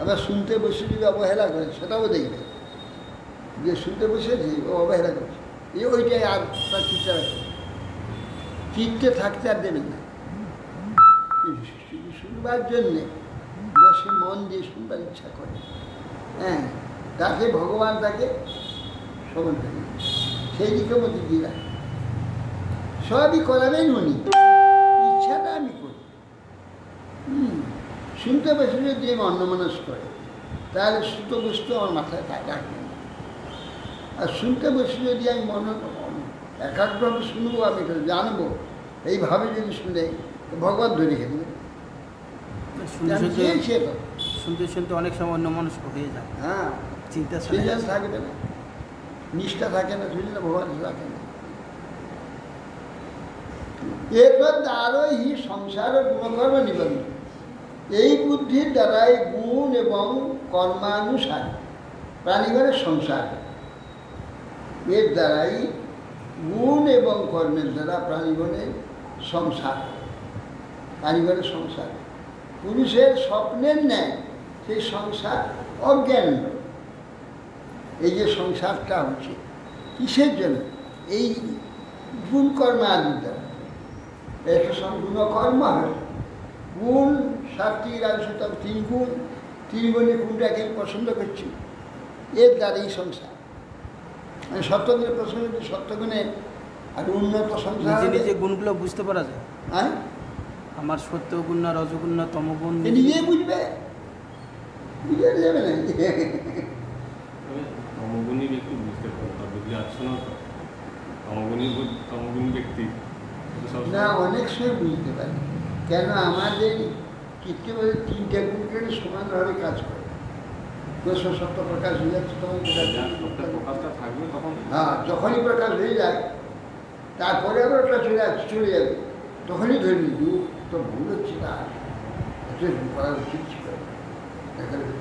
Speaker 4: আবার শুনতে বসে যদি অবহেলা করে সেটাও দেখবে, যে শুনতে বসেছে ও অবহেলা করছে, ওইটাই আর তার চিন্তা রাখবে, চিত্তে থাকতে আর দেবেন না। শুনবার জন্যে বসে মন দিয়ে শুনবার ইচ্ছা করে, হ্যাঁ, তাকে ভগবান তাকে শ্রবণ করে, সেই দিকে মধ্যে দিয়ে রাখে। সবই করাবেন উনি, ইচ্ছাটা আমি করি। শুনতে বসে যদি আমি অন্যমনস্ক করে, তাহলে সুতো বস্তু আমার মাথায় রাখবে না। আর শুনতে বসে যদি আমি একাগ্রভাবে শুনবো, আমি এটা জানবো, এইভাবে যদি শুনে ভগবান ধরে খেতে
Speaker 1: শুনতে শুনতে অনেক সময় অন্য মানুষ হয়ে যায়।
Speaker 4: হ্যাঁ,
Speaker 1: চিন্তা
Speaker 4: সৃজন থাকবে না, নিষ্ঠা থাকে না, শুনলে ভগবান থাকে না। এরপর আরো হি সংসার গুণকর্ম নিবন্ধন, এই বুদ্ধির দ্বারাই গুণ এবং কর্মানুসার প্রাণীগণের সংসার, এর দ্বারাই গুণ এবং কর্মের দ্বারা প্রাণীগণের সংসার, প্রাণীগণের সংসার। পুরুষের স্বপ্নের ন্যায় সেই সংসার অজ্ঞান। এই যে সংসারটা হচ্ছে কিসের জন্য? এই গুণ কর্ম আদির দ্বারা। একটা গুণকর্ম হয়, গুণ সাতটি রাজস্ব, তিন গুণ, তিন গুণে কোনটাকে পছন্দ করছি, এর দ্বারা এই সংসার। মানে সত্যগুণের প্রসঙ্গে সত্যগুণে আর উন্নত সংসার,
Speaker 1: নিজে নিজে গুণগুলো বুঝতে পারা যায়।
Speaker 4: হ্যাঁ,
Speaker 1: আমার সত্য গুণ না রজগুণ না তমগুণ,
Speaker 4: নিজে বুঝবে, বুঝে যাবে না।
Speaker 5: তমগুণী ব্যক্তি বুঝতে পারে, তার বুঝলে আসছে না। তমগুণী ব্যক্তি
Speaker 4: না, অনেক সময় বুঝতে পারে। কেন আমাদের চিত্তে বলে তিনটে গুণকে সমানভাবে কাজ করে। সত্য প্রকাশ হয়ে যাচ্ছে তখন
Speaker 5: প্রকাশটা থাকবে, তখন
Speaker 4: হ্যাঁ, যখনই প্রকাশ হয়ে যায় তারপরে আবার ওটা চলে যাবে, তখনই ধরে নিবি তো ভুল হচ্ছে, না করা উচিত ছিল,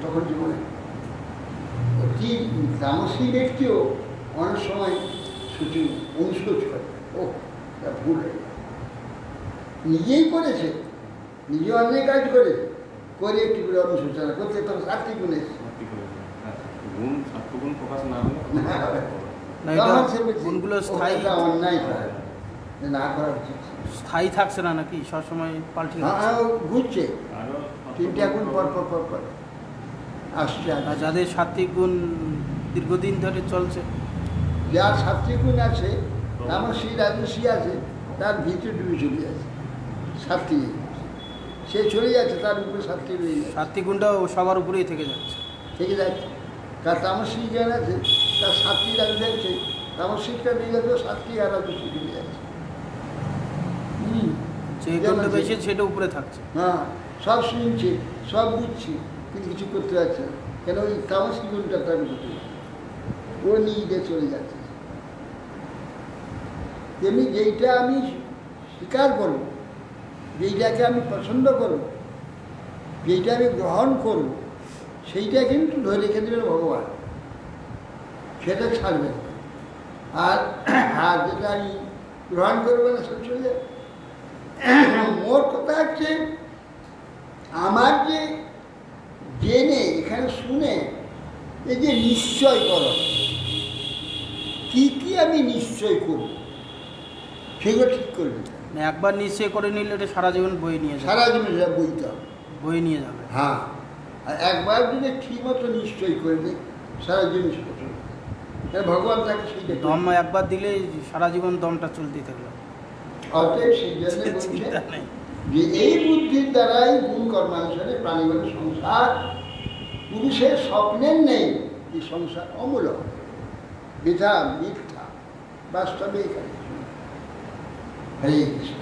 Speaker 4: তখন জীবনে অতি তামসী ব্যক্তিও অনেক সময় অনুশোচ করে, ও ভুল হয়ে যায়, নিজেই করেছে, নিজে অনেক কাজ করেছে, করে একটু করে অনুশোচনা করতে তখন সাত্বিক গুণ এসেছে।
Speaker 5: গুণ প্রকাশ না হলে
Speaker 1: গুণগুলো স্থায়ী,
Speaker 4: অন্যায় করে না করা উচিত,
Speaker 1: স্থায়ী থাকছে না নাকি, সবসময় পাল্টে
Speaker 4: ঘুরছে, তিনটা গুণ পর পর পর পর আসছে।
Speaker 1: আর যাদের সাত্বিক গুণ দীর্ঘদিন ধরে চলছে,
Speaker 4: যার সাত্বিক গুণ আছে, তামসী রাজসী আছে, তার ভিতরে ডুবে চলে যাচ্ছে সাত্বিক, সে চলে যাচ্ছে, তার উপরে সাত্বিক রয়ে যাচ্ছে,
Speaker 1: সাত্বিক গুণটাও সবার উপরেই থেকে যাচ্ছে,
Speaker 4: থেকে যাচ্ছে। তার তামসিক জ্ঞান আছে, তার সাত্বিক রাজসী আছে, তামসিকটা নিয়ে যাচ্ছে, সাত্বিক আর রাজসী চলে যাচ্ছে।
Speaker 1: যে গুণটা বেশি সেটা উপরে থাকছে।
Speaker 4: হ্যাঁ, সব শুনছে, সব বুঝছে, কিন্তু কিছু করতে পারছে না, কেন ওই তামসিক গুণটা তার ভিতরে, ও নিজে চলে যাচ্ছে। তেমনি যেইটা আমি স্বীকার করব, যেইটাকে আমি পছন্দ করব, যেইটা আমি গ্রহণ করব, সেইটা কিন্তু ধরে রেখে দেবেন ভগবান, সেটা ছাড়বেন। আর যেটা আমি গ্রহণ করবো না সেটা চলে যাবে। মোট কথা হচ্ছে, আমার যে জেনে এখানে শুনে এই যে নিশ্চয় করো, কি কি আমি নিশ্চয় করব সেগুলো ঠিক করবে।
Speaker 1: না, একবার নিশ্চয় করে নিলে এটা সারা জীবন বয়ে নিয়ে যাবে,
Speaker 4: সারা জীবন সেটা বইতে হবে।
Speaker 1: বয়ে নিয়ে যাবে।
Speaker 4: হ্যাঁ, আর একবার যদি ঠিক মতো নিশ্চয় করে দেয় সারা জীবন সেটা চলবে। ভগবান তাকে সেইটা
Speaker 1: দম একবার দিলে সারা জীবন দমটা চলতেই থাকলো।
Speaker 4: অতএব সেই জন্য বলছে
Speaker 1: চিন্তা নেই।
Speaker 4: যে এই বুদ্ধির দ্বারাই গুণ কর্মানুসারে প্রাণীগণের সংসার, পুরুষের স্বপ্নের নেই এই সংসার অমূলক, বৃথা মিথ্যা, বাস্তবে এখানে হরে কৃষ্ণ।